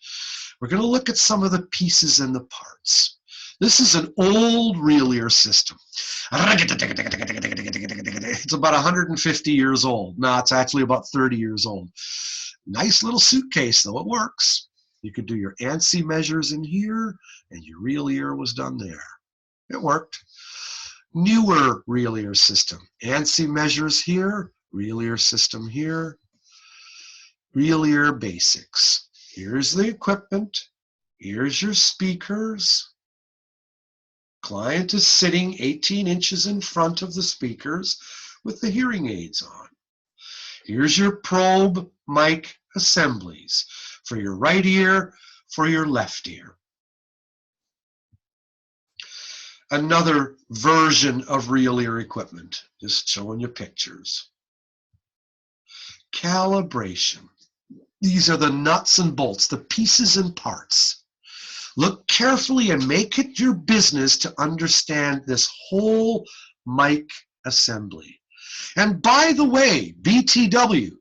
We're going to look at some of the pieces and the parts. This is an old Real Ear system. It's about 150 years old. No, it's actually about 30 years old. Nice little suitcase, though. It works. You could do your ANSI measures in here, and your Real Ear was done there. It worked. Newer Real Ear system. ANSI measures here, Real Ear system here. Real Ear basics. Here's the equipment. Here's your speakers. Client is sitting 18 inches in front of the speakers with the hearing aids on. Here's your probe mic assemblies for your right ear, for your left ear. Another version of Real Ear equipment, just showing you pictures. Calibration. These are the nuts and bolts, the pieces and parts. Look carefully and make it your business to understand this whole mic assembly. And by the way, BTW,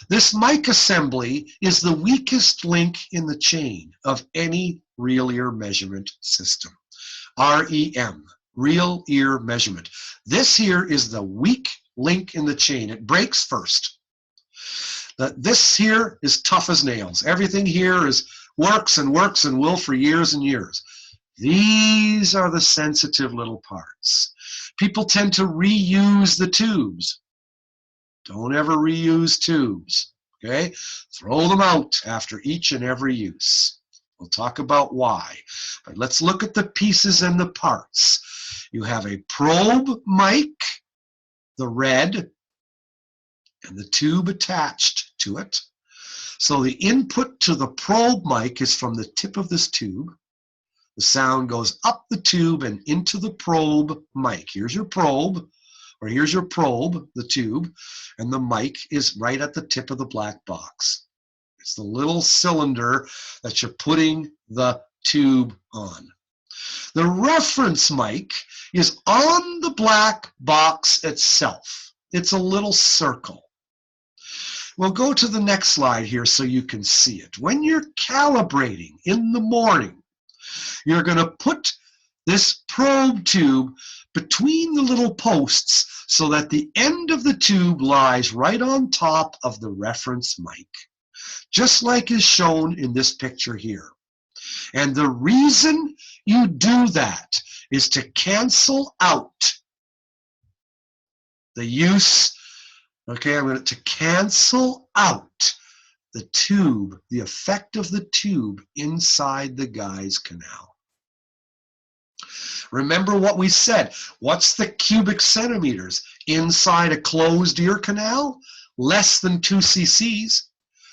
this mic assembly is the weakest link in the chain of any Real Ear measurement system. REM, Real Ear measurement. This here is the weak link in the chain. It breaks first. This here is tough as nails. Everything here works and will for years and years. These are the sensitive little parts. People tend to reuse the tubes. Don't ever reuse tubes, okay? Throw them out after each and every use. We'll talk about why. But let's look at the pieces and the parts. You have a probe mic, the red, and the tube attached to it. So the input to the probe mic is from the tip of this tube. The sound goes up the tube and into the probe mic. Here's your probe, or here's your probe, the tube, and the mic is right at the tip of the black box. It's the little cylinder that you're putting the tube on. The reference mic is on the black box itself. It's a little circle. We'll go to the next slide here so you can see it. When you're calibrating in the morning, you're going to put this probe tube between the little posts so that the end of the tube lies right on top of the reference mic, just like is shown in this picture here. And the reason you do that is to cancel out the use, okay, I'm going to cancel out the tube, the effect of the tube inside the guy's canal. Remember what we said. What's the cubic centimeters inside a closed ear canal? Less than 2 cc's,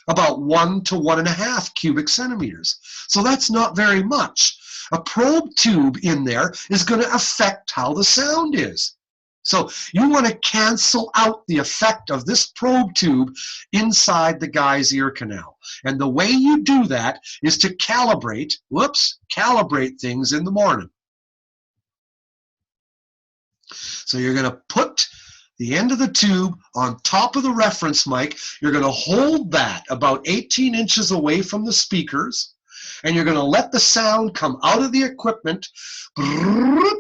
about 1 to 1.5 cubic centimeters. So that's not very much. A probe tube in there is going to affect how the sound is. So you want to cancel out the effect of this probe tube inside the guy's ear canal. And the way you do that is to calibrate things in the morning. So you're going to put the end of the tube on top of the reference mic. You're going to hold that about 18 inches away from the speakers, and you're going to let the sound come out of the equipment,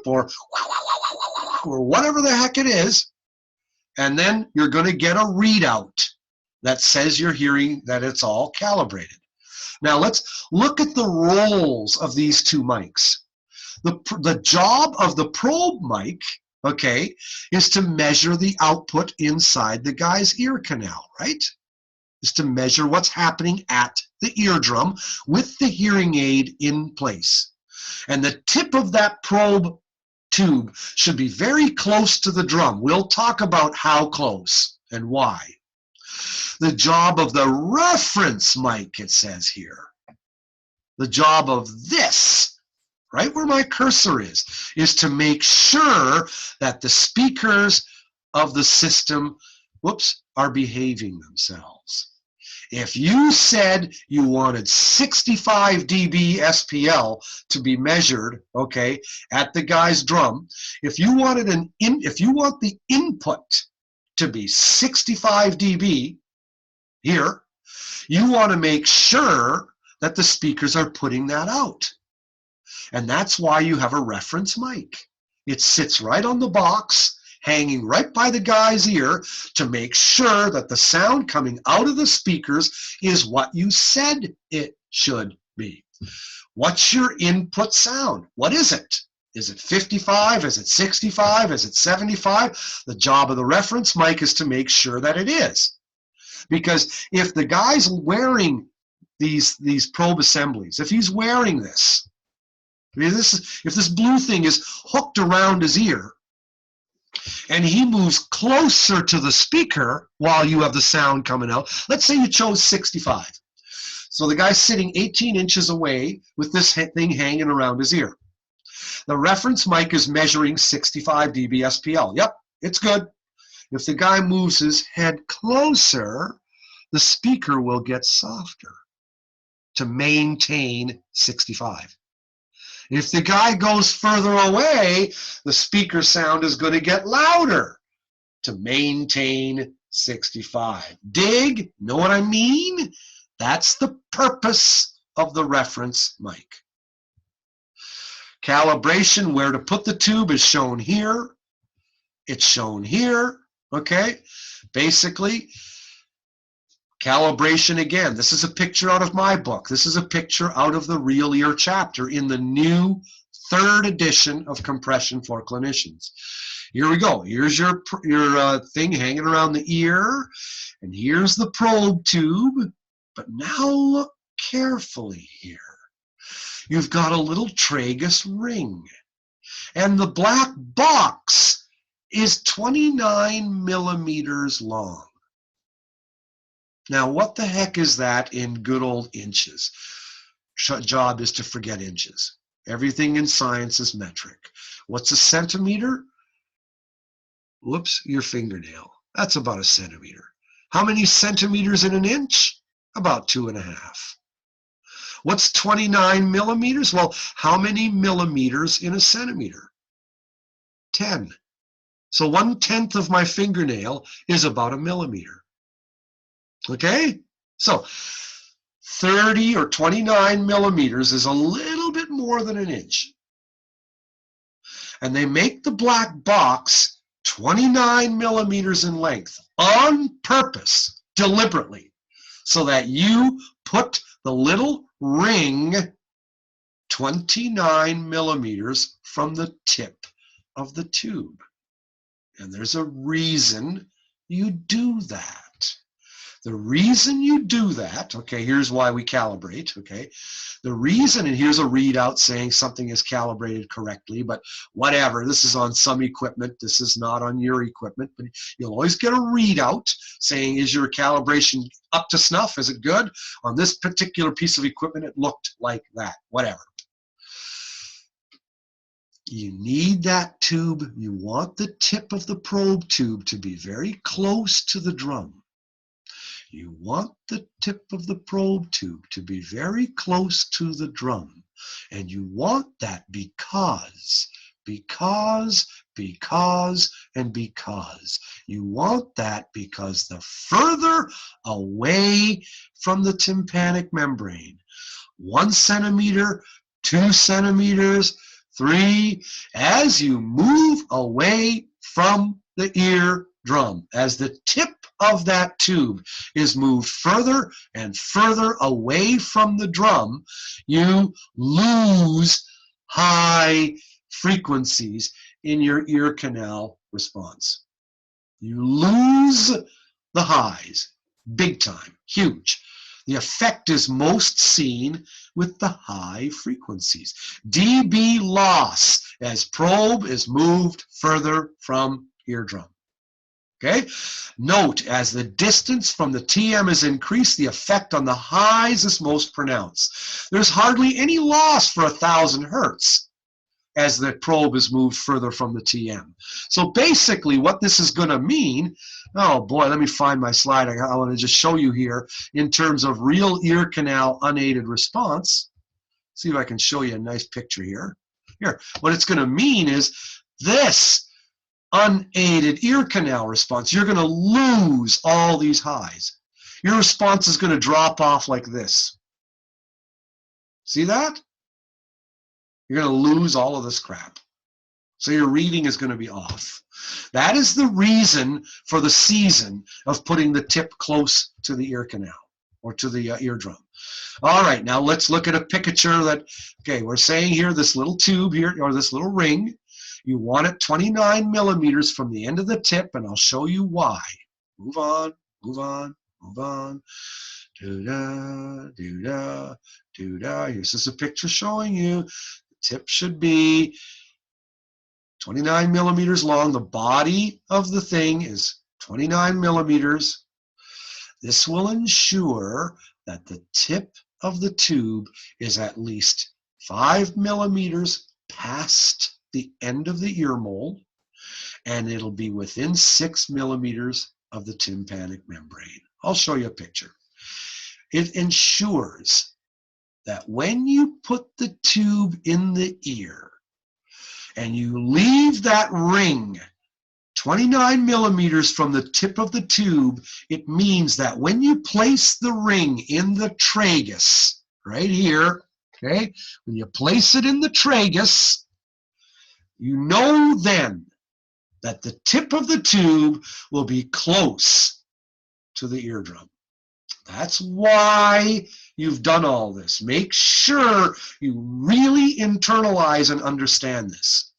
or whatever the heck it is, and then you're going to get a readout that says you're hearing that it's all calibrated. Now let's look at the roles of these two mics. The job of the probe mic, okay, is to measure the output inside the guy's ear canal, right? Is to measure what's happening at the eardrum with the hearing aid in place. And the tip of that probe tube should be very close to the drum. We'll talk about how close and why. The job of the reference mic, it says here, the job of this, right where my cursor is to make sure that the speakers of the system, are behaving themselves. If you said you wanted 65 dB SPL to be measured, okay, at the guy's drum, if you want the input to be 65 dB here, you want to make sure that the speakers are putting that out. And that's why you have a reference mic. It sits right on the box, hanging right by the guy's ear to make sure that the sound coming out of the speakers is what you said it should be. What's your input sound? What is it? Is it 55? Is it 65? Is it 75? The job of the reference mic is to make sure that it is. Because if the guy's wearing these probe assemblies, if he's wearing this, if this blue thing is hooked around his ear, and he moves closer to the speaker while you have the sound coming out. Let's say you chose 65. So the guy's sitting 18 inches away with this thing hanging around his ear. The reference mic is measuring 65 dB SPL. Yep, it's good. If the guy moves his head closer, the speaker will get softer to maintain 65. If the guy goes further away, the speaker sound is going to get louder to maintain 65. Dig? Know what I mean? That's the purpose of the reference mic. Calibration, where to put the tube, is shown here. It's shown here, okay? Basically, calibration again. This is a picture out of my book. This is a picture out of the Real Ear chapter in the new 3rd edition of Compression for Clinicians. Here we go. Here's your thing hanging around the ear, and here's the probe tube. But now look carefully here. You've got a little tragus ring, and the black box is 29 millimeters long. Now, what the heck is that in good old inches? Job is to forget inches. Everything in science is metric. What's a centimeter? Whoops, your fingernail. That's about a centimeter. How many centimeters in an inch? About 2.5. What's 29 millimeters? Well, how many millimeters in a centimeter? 10. So 1/10 of my fingernail is about a millimeter. Okay, so 30 or 29 millimeters is a little bit more than an inch. And they make the black box 29 millimeters in length on purpose, deliberately, so that you put the little ring 29 millimeters from the tip of the tube. And there's a reason you do that. The reason you do that, okay, here's why we calibrate, okay? The reason, and here's a readout saying something is calibrated correctly, but whatever, this is on some equipment, this is not on your equipment, but you'll always get a readout saying, is your calibration up to snuff? Is it good? On this particular piece of equipment, it looked like that, whatever. You need that tube, you want the tip of the probe tube to be very close to the drum. You want the tip of the probe tube to be very close to the drum. And you want that because. You want that because the further away from the tympanic membrane, 1 centimeter, 2 centimeters, 3, as you move away from the eardrum, as the tip of that tube is moved further and further away from the drum, you lose high frequencies in your ear canal response. You lose the highs, big time, huge. The effect is most seen with the high frequencies. dB loss as probe is moved further from eardrum. Okay? Note, as the distance from the TM is increased, the effect on the highs is most pronounced. There's hardly any loss for 1,000 hertz as the probe is moved further from the TM. So basically what this is going to mean, oh boy, let me find my slide. I want to just show you here in terms of real ear canal unaided response. See if I can show you a nice picture here. Here, what it's going to mean is this unaided ear canal response, you're going to lose all these highs. Your response is going to drop off like this. See that? You're going to lose all of this crap. So your reading is going to be off. That is the reason for the season of putting the tip close to the ear canal or to the eardrum. All right, now let's look at a picture that, okay, we're saying here this little tube here, or this little ring, you want it 29 millimeters from the end of the tip, and I'll show you why. Move on, move on, move on. Do-da, do-da, do-da. Here's just a picture showing you. The tip should be 29 millimeters long. The body of the thing is 29 millimeters. This will ensure that the tip of the tube is at least 5 millimeters past the end of the ear mold, and it'll be within 6 millimeters of the tympanic membrane. I'll show you a picture. It ensures that when you put the tube in the ear and you leave that ring 29 millimeters from the tip of the tube, it means that when you place the ring in the tragus, right here, okay, when you place it in the tragus, you know then that the tip of the tube will be close to the eardrum. That's why you've done all this. Make sure you really internalize and understand this.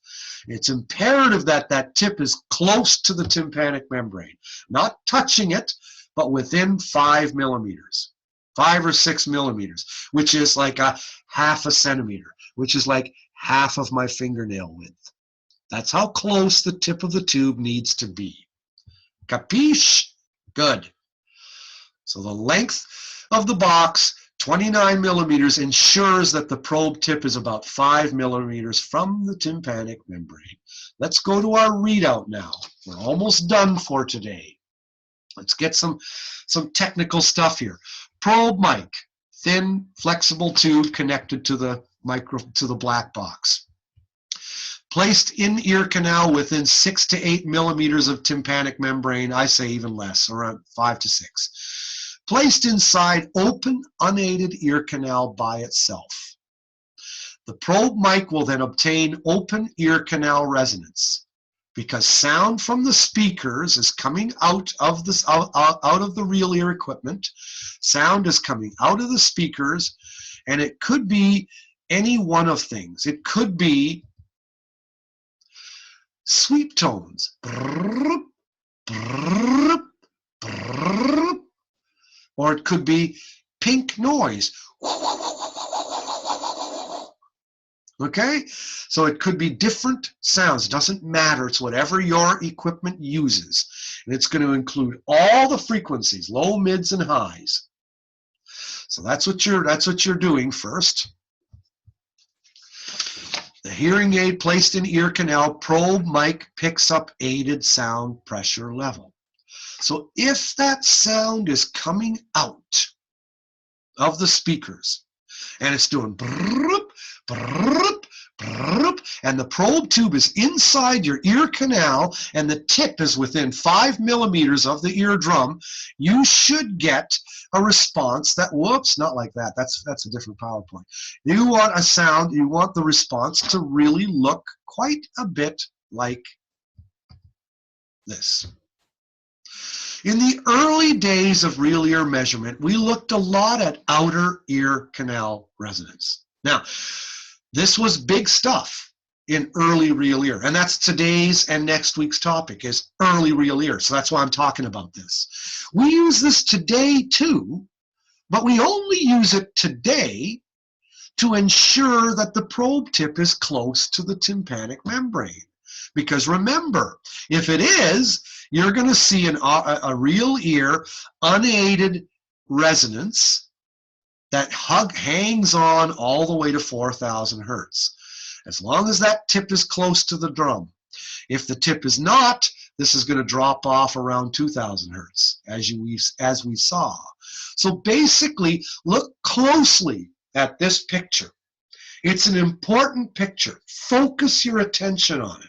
It's imperative that that tip is close to the tympanic membrane, not touching it, but within 5 millimeters, 5 or 6 millimeters, which is like a half a centimeter, which is like half of my fingernail width. That's how close the tip of the tube needs to be. Capiche? Good. So the length of the box, 29 millimeters, ensures that the probe tip is about 5 millimeters from the tympanic membrane. Let's go to our readout now. We're almost done for today. Let's get some technical stuff here. Probe mic, thin, flexible tube connected to the black box. Placed in ear canal within 6 to 8 millimeters of tympanic membrane, I say even less, around 5 to 6. Placed inside open, unaided ear canal by itself. The probe mic will then obtain open ear canal resonance because sound from the speakers is coming out of the real ear equipment. Sound is coming out of the speakers, and it could be any one of things. It could be sweep tones. or it could be pink noise. Okay, so it could be different sounds. It doesn't matter. It's whatever your equipment uses, and it's going to include all the frequencies, low, mids, and highs. So that's what you're doing first. The hearing aid placed in ear canal, probe mic picks up aided sound pressure level. So if that sound is coming out of the speakers and it's doing brrrp, brrrp, brrrp, and the probe tube is inside your ear canal and the tip is within 5 millimeters of the eardrum, you should get a response that, whoops, not like that. That's a different PowerPoint. You want a sound, you want the response to really look quite a bit like this. In the early days of real ear measurement, we looked a lot at outer ear canal resonance. Now, this was big stuff in early real ear, and that's today's and next week's topic is early real ear. So that's why I'm talking about this. We use this today too, but we only use it today to ensure that the probe tip is close to the tympanic membrane. Because remember, if it is, you're going to see a real ear unaided resonance that hangs on all the way to 4,000 hertz. As long as that tip is close to the drum. If the tip is not, this is going to drop off around 2,000 hertz, as we saw. So basically, look closely at this picture. It's an important picture. Focus your attention on it.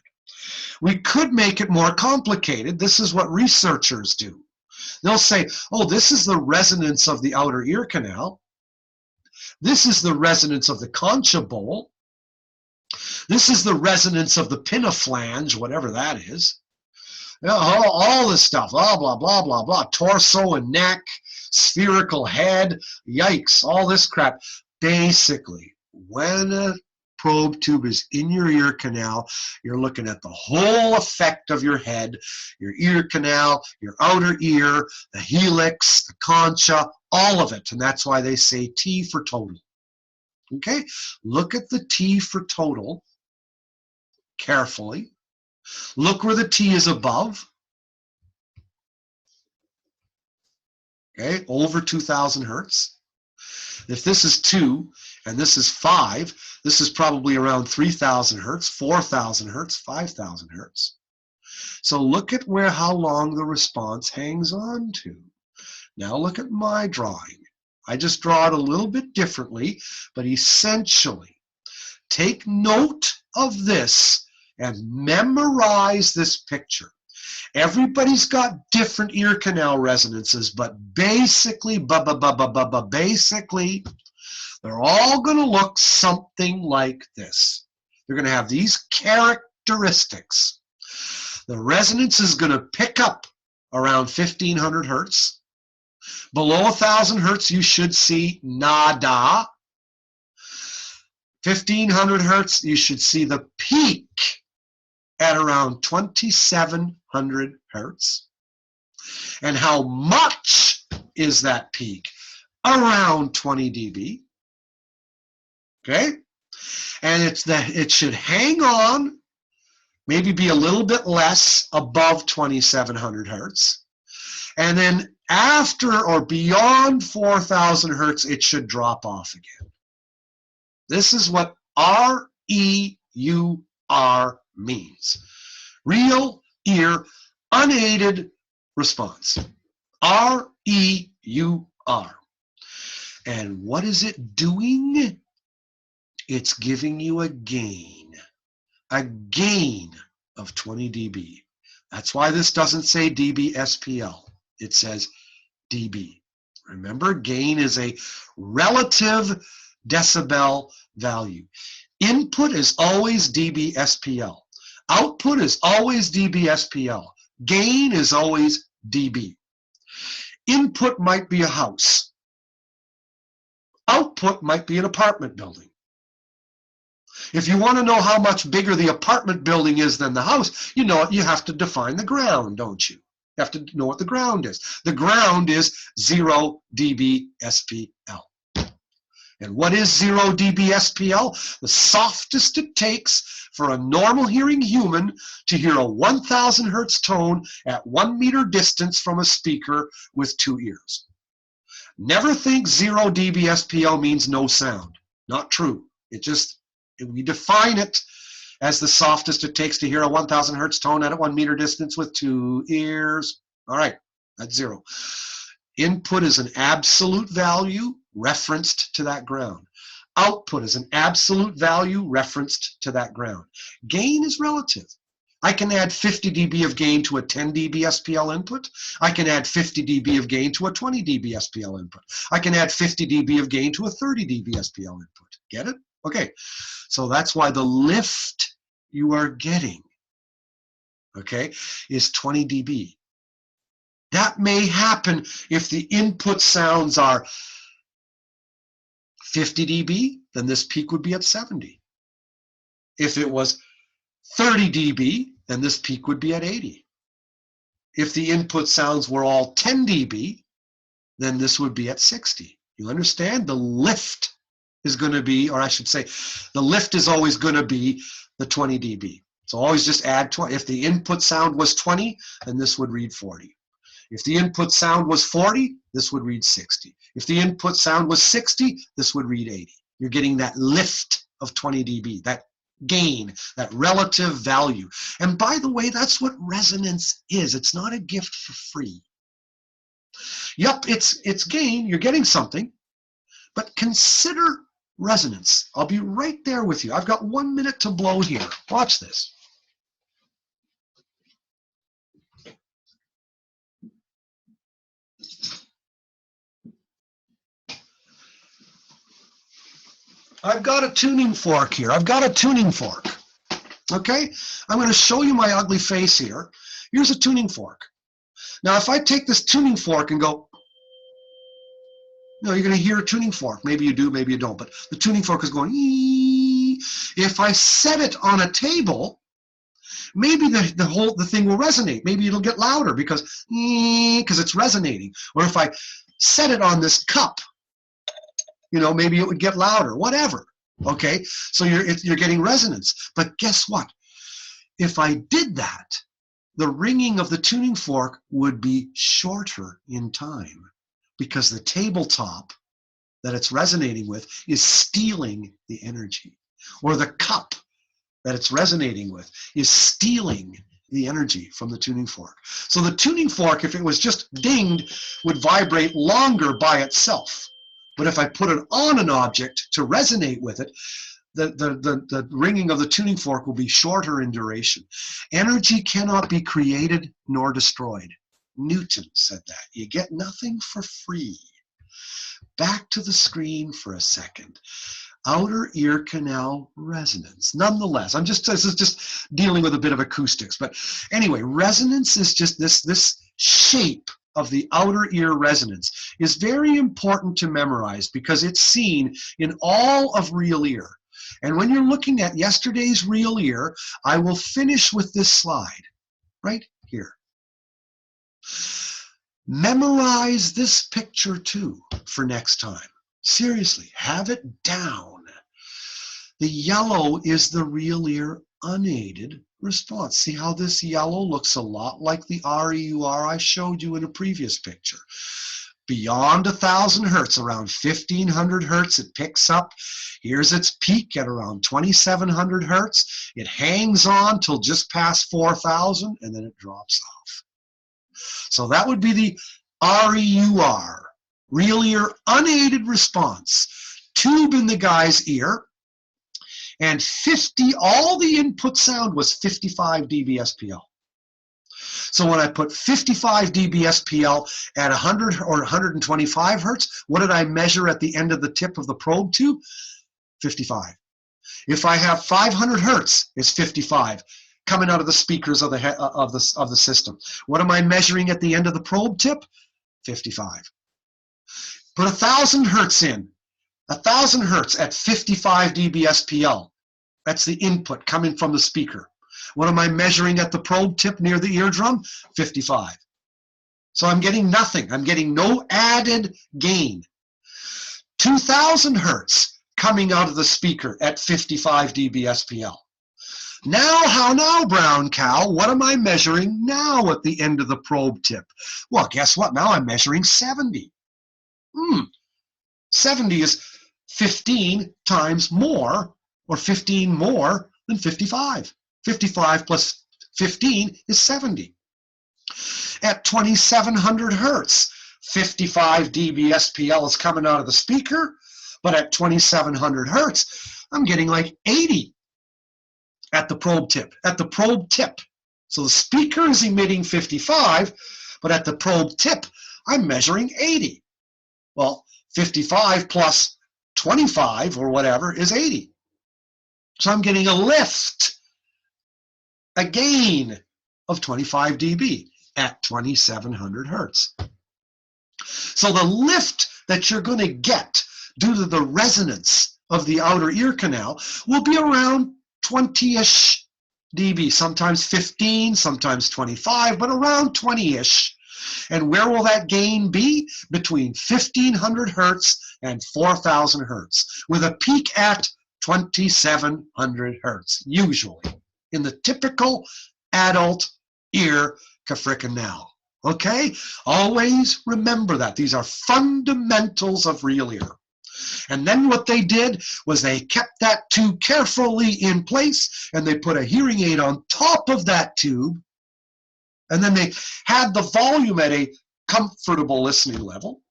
We could make it more complicated. This is what researchers do. They'll say, oh, this is the resonance of the outer ear canal. This is the resonance of the concha bowl. This is the resonance of the pinniflange, whatever that is. You know, all this stuff, blah, blah, blah, blah, blah. Torso and neck, spherical head, yikes, all this crap. Basically, when a probe tube is in your ear canal, you're looking at the whole effect of your head, your ear canal, your outer ear, the helix, the concha, all of it. And that's why they say T for total. Okay, look at the T for total carefully. Look where the T is above. Okay, over 2,000 hertz. If this is 2 and this is 5, this is probably around 3,000 hertz, 4,000 hertz, 5,000 hertz. So look at how long the response hangs on to. Now look at my drawing. I just draw it a little bit differently, but essentially, take note of this and memorize this picture. Everybody's got different ear canal resonances, but basically, basically, they're all going to look something like this. They're going to have these characteristics. The resonance is going to pick up around 1,500 hertz. Below 1,000 hertz, you should see nada. 1,500 hertz, you should see the peak at around 2,700 hertz. And how much is that peak? Around 20 dB. Okay? And it should hang on, maybe be a little bit less above 2,700 hertz. And then after or beyond 4,000 hertz, it should drop off again. This is what REUR means. Real ear unaided response. REUR. And what is it doing? It's giving you a gain of 20 dB. That's why this doesn't say dB SPL. It says dB. Remember, gain is a relative decibel value. Input is always dB SPL. Output is always dB SPL. Gain is always dB. Input might be a house. Output might be an apartment building. If you want to know how much bigger the apartment building is than the house, you know you have to define the ground, don't you? You have to know what the ground is. The ground is 0 dB SPL. And what is 0 dB SPL? The softest it takes for a normal hearing human to hear a 1,000 hertz tone at 1 meter distance from a speaker with 2 ears. Never think 0 dB SPL means no sound. Not true. We define it as the softest it takes to hear a 1,000 hertz tone at a 1 meter distance with 2 ears. All right, that's 0. Input is an absolute value referenced to that ground. Output is an absolute value referenced to that ground. Gain is relative. I can add 50 dB of gain to a 10 dB SPL input. I can add 50 dB of gain to a 20 dB SPL input. I can add 50 dB of gain to a 30 dB SPL input. Get it? Okay, so that's why the lift you are getting, okay, is 20 dB. That may happen if the input sounds are 50 dB, then this peak would be at 70. If it was 30 dB, then this peak would be at 80. If the input sounds were all 10 dB, then this would be at 60. You understand? The lift is going to be, or I should say, the lift is always going to be the 20 dB. So always just add 20. If the input sound was 20, then this would read 40. If the input sound was 40, this would read 60. If the input sound was 60, this would read 80. You're getting that lift of 20 dB, that gain, that relative value. And by the way, that's what resonance is. It's not a gift for free. Yep, it's gain. You're getting something. But consider resonance. I'll be right there with you. I've got 1 minute to blow here. Watch this. I've got a tuning fork here. I've got a tuning fork. Okay? I'm going to show you my ugly face here. Here's a tuning fork. Now, if I take this tuning fork and go, you're going to hear a tuning fork. Maybe you do, maybe you don't. But the tuning fork is going, ee. If I set it on a table, maybe the thing will resonate. Maybe it'll get louder because it's resonating. Or if I set it on this cup, maybe it would get louder, whatever, okay? So you're getting resonance. But guess what? If I did that, the ringing of the tuning fork would be shorter in time because the tabletop that it's resonating with is stealing the energy. Or the cup that it's resonating with is stealing the energy from the tuning fork. So the tuning fork, if it was just dinged, would vibrate longer by itself. But if I put it on an object to resonate with it, the ringing of the tuning fork will be shorter in duration. Energy cannot be created nor destroyed. Newton said that. You get nothing for free. Back to the screen for a second. Outer ear canal resonance. Nonetheless, this is just dealing with a bit of acoustics. But anyway, resonance is just this shape of the outer ear resonance is very important to memorize because it's seen in all of real ear. And when you're looking at yesterday's real ear, I will finish with this slide right here. Memorize this picture too for next time. Seriously, have it down. The yellow is the real ear unaided response. See how this yellow looks a lot like the REUR I showed you in a previous picture. Beyond 1,000 hertz, around 1,500 hertz, it picks up. Here's its peak at around 2,700 hertz. It hangs on till just past 4,000, and then it drops off. So that would be the REUR, real ear unaided response. Tube in the guy's ear, and all the input sound was 55 dB SPL. So when I put 55 dB SPL at 100 or 125 hertz, what did I measure at the end of the tip of the probe tube? 55. If I have 500 hertz, it's 55 coming out of the speakers of the system. What am I measuring at the end of the probe tip? 55. Put 1,000 hertz in. 1,000 hertz at 55 dB SPL. That's the input coming from the speaker. What am I measuring at the probe tip near the eardrum? 55. So I'm getting nothing. I'm getting no added gain. 2000 hertz coming out of the speaker at 55 dB SPL. Now, how now, brown cow? What am I measuring now at the end of the probe tip? Well, guess what? Now I'm measuring 70. 70 is 15 times more, or 15 more than 55. 55 plus 15 is 70. At 2700 hertz, 55 dB SPL is coming out of the speaker, but at 2700 hertz, I'm getting like 80 at the probe tip. At the probe tip. So the speaker is emitting 55, but at the probe tip, I'm measuring 80. Well, 55 plus 25 or whatever is 80. So I'm getting a lift, a gain of 25 dB at 2700 hertz. So the lift that you're going to get due to the resonance of the outer ear canal will be around 20-ish dB, sometimes 15, sometimes 25, but around 20-ish. And where will that gain be? Between 1500 hertz and 4000 hertz, with a peak at 2700 hertz, usually, in the typical adult ear canal. Okay? Always remember that. These are fundamentals of real ear. And then what they did was they kept that tube carefully in place, and they put a hearing aid on top of that tube, and then they had the volume at a comfortable listening level,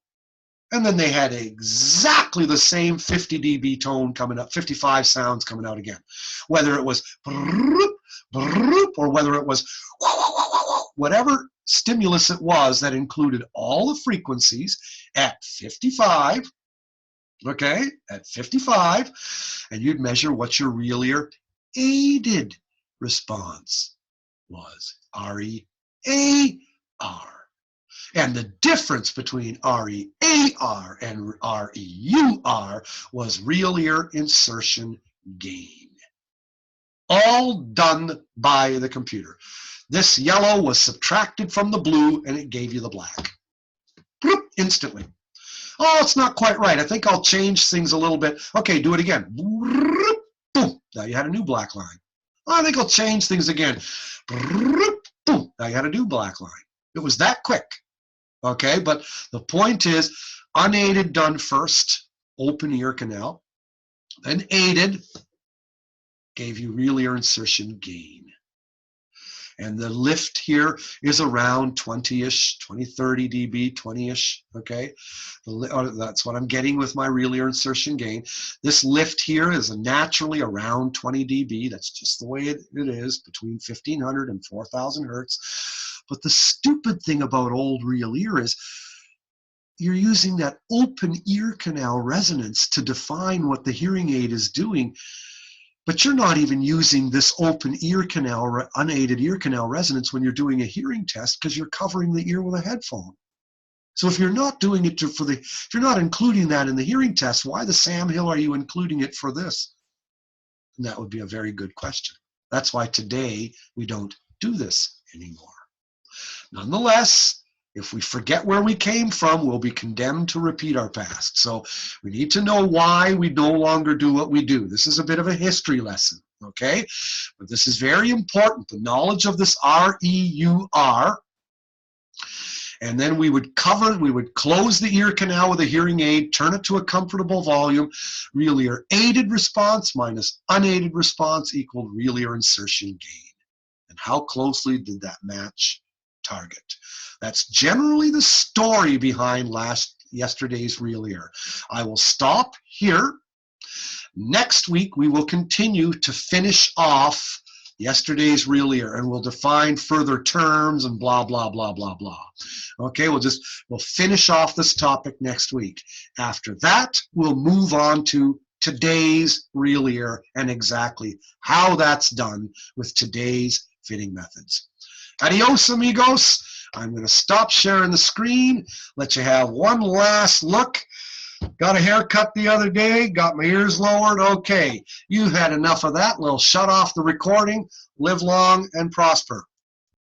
and then they had exactly the same 50 dB tone coming up, 55 sounds coming out again. Whether it was or whether it was whatever stimulus it was that included all the frequencies at 55, okay, at 55, and you'd measure what your real ear aided response was, R-E-A-R. And the difference between R-E-A-R and R-E-U-R was real ear insertion gain. All done by the computer. This yellow was subtracted from the blue, and it gave you the black. Instantly. Oh, it's not quite right. I think I'll change things a little bit. Okay, do it again. Boom. Now you had a new black line. Oh, I think I'll change things again. Boom. Now you had a new black line. It was that quick. Okay, but the point is, unaided done first, open ear canal, then aided, gave you real ear insertion gain. And the lift here is around 20-ish, 20, 30 dB, 20-ish, okay? That's what I'm getting with my real ear insertion gain. This lift here is naturally around 20 dB. That's just the way it is, between 1500 and 4000 hertz. But the stupid thing about old real ear is you're using that open ear canal resonance to define what the hearing aid is doing, but you're not even using this open ear canal, unaided ear canal resonance when you're doing a hearing test, because you're covering the ear with a headphone. So if you're not doing it if you're not including that in the hearing test, why the Sam Hill are you including it for this? And that would be a very good question. That's why today we don't do this anymore. Nonetheless, if we forget where we came from, we'll be condemned to repeat our past. So we need to know why we no longer do what we do. This is a bit of a history lesson, okay? But this is very important, the knowledge of this R-E-U-R. And then we would close the ear canal with a hearing aid, turn it to a comfortable volume. Real ear aided response minus unaided response equaled real ear insertion gain. And how closely did that match target? That's generally the story behind yesterday's real ear. I will stop here. Next week we will continue to finish off yesterday's real ear, and we'll define further terms and blah blah blah blah blah. Okay, we'll finish off this topic next week. After that, we'll move on to today's real ear and exactly how that's done with today's fitting methods. Adios, amigos. I'm going to stop sharing the screen, let you have one last look. Got a haircut the other day, got my ears lowered. Okay, you've had enough of that. We'll shut off the recording. Live long and prosper.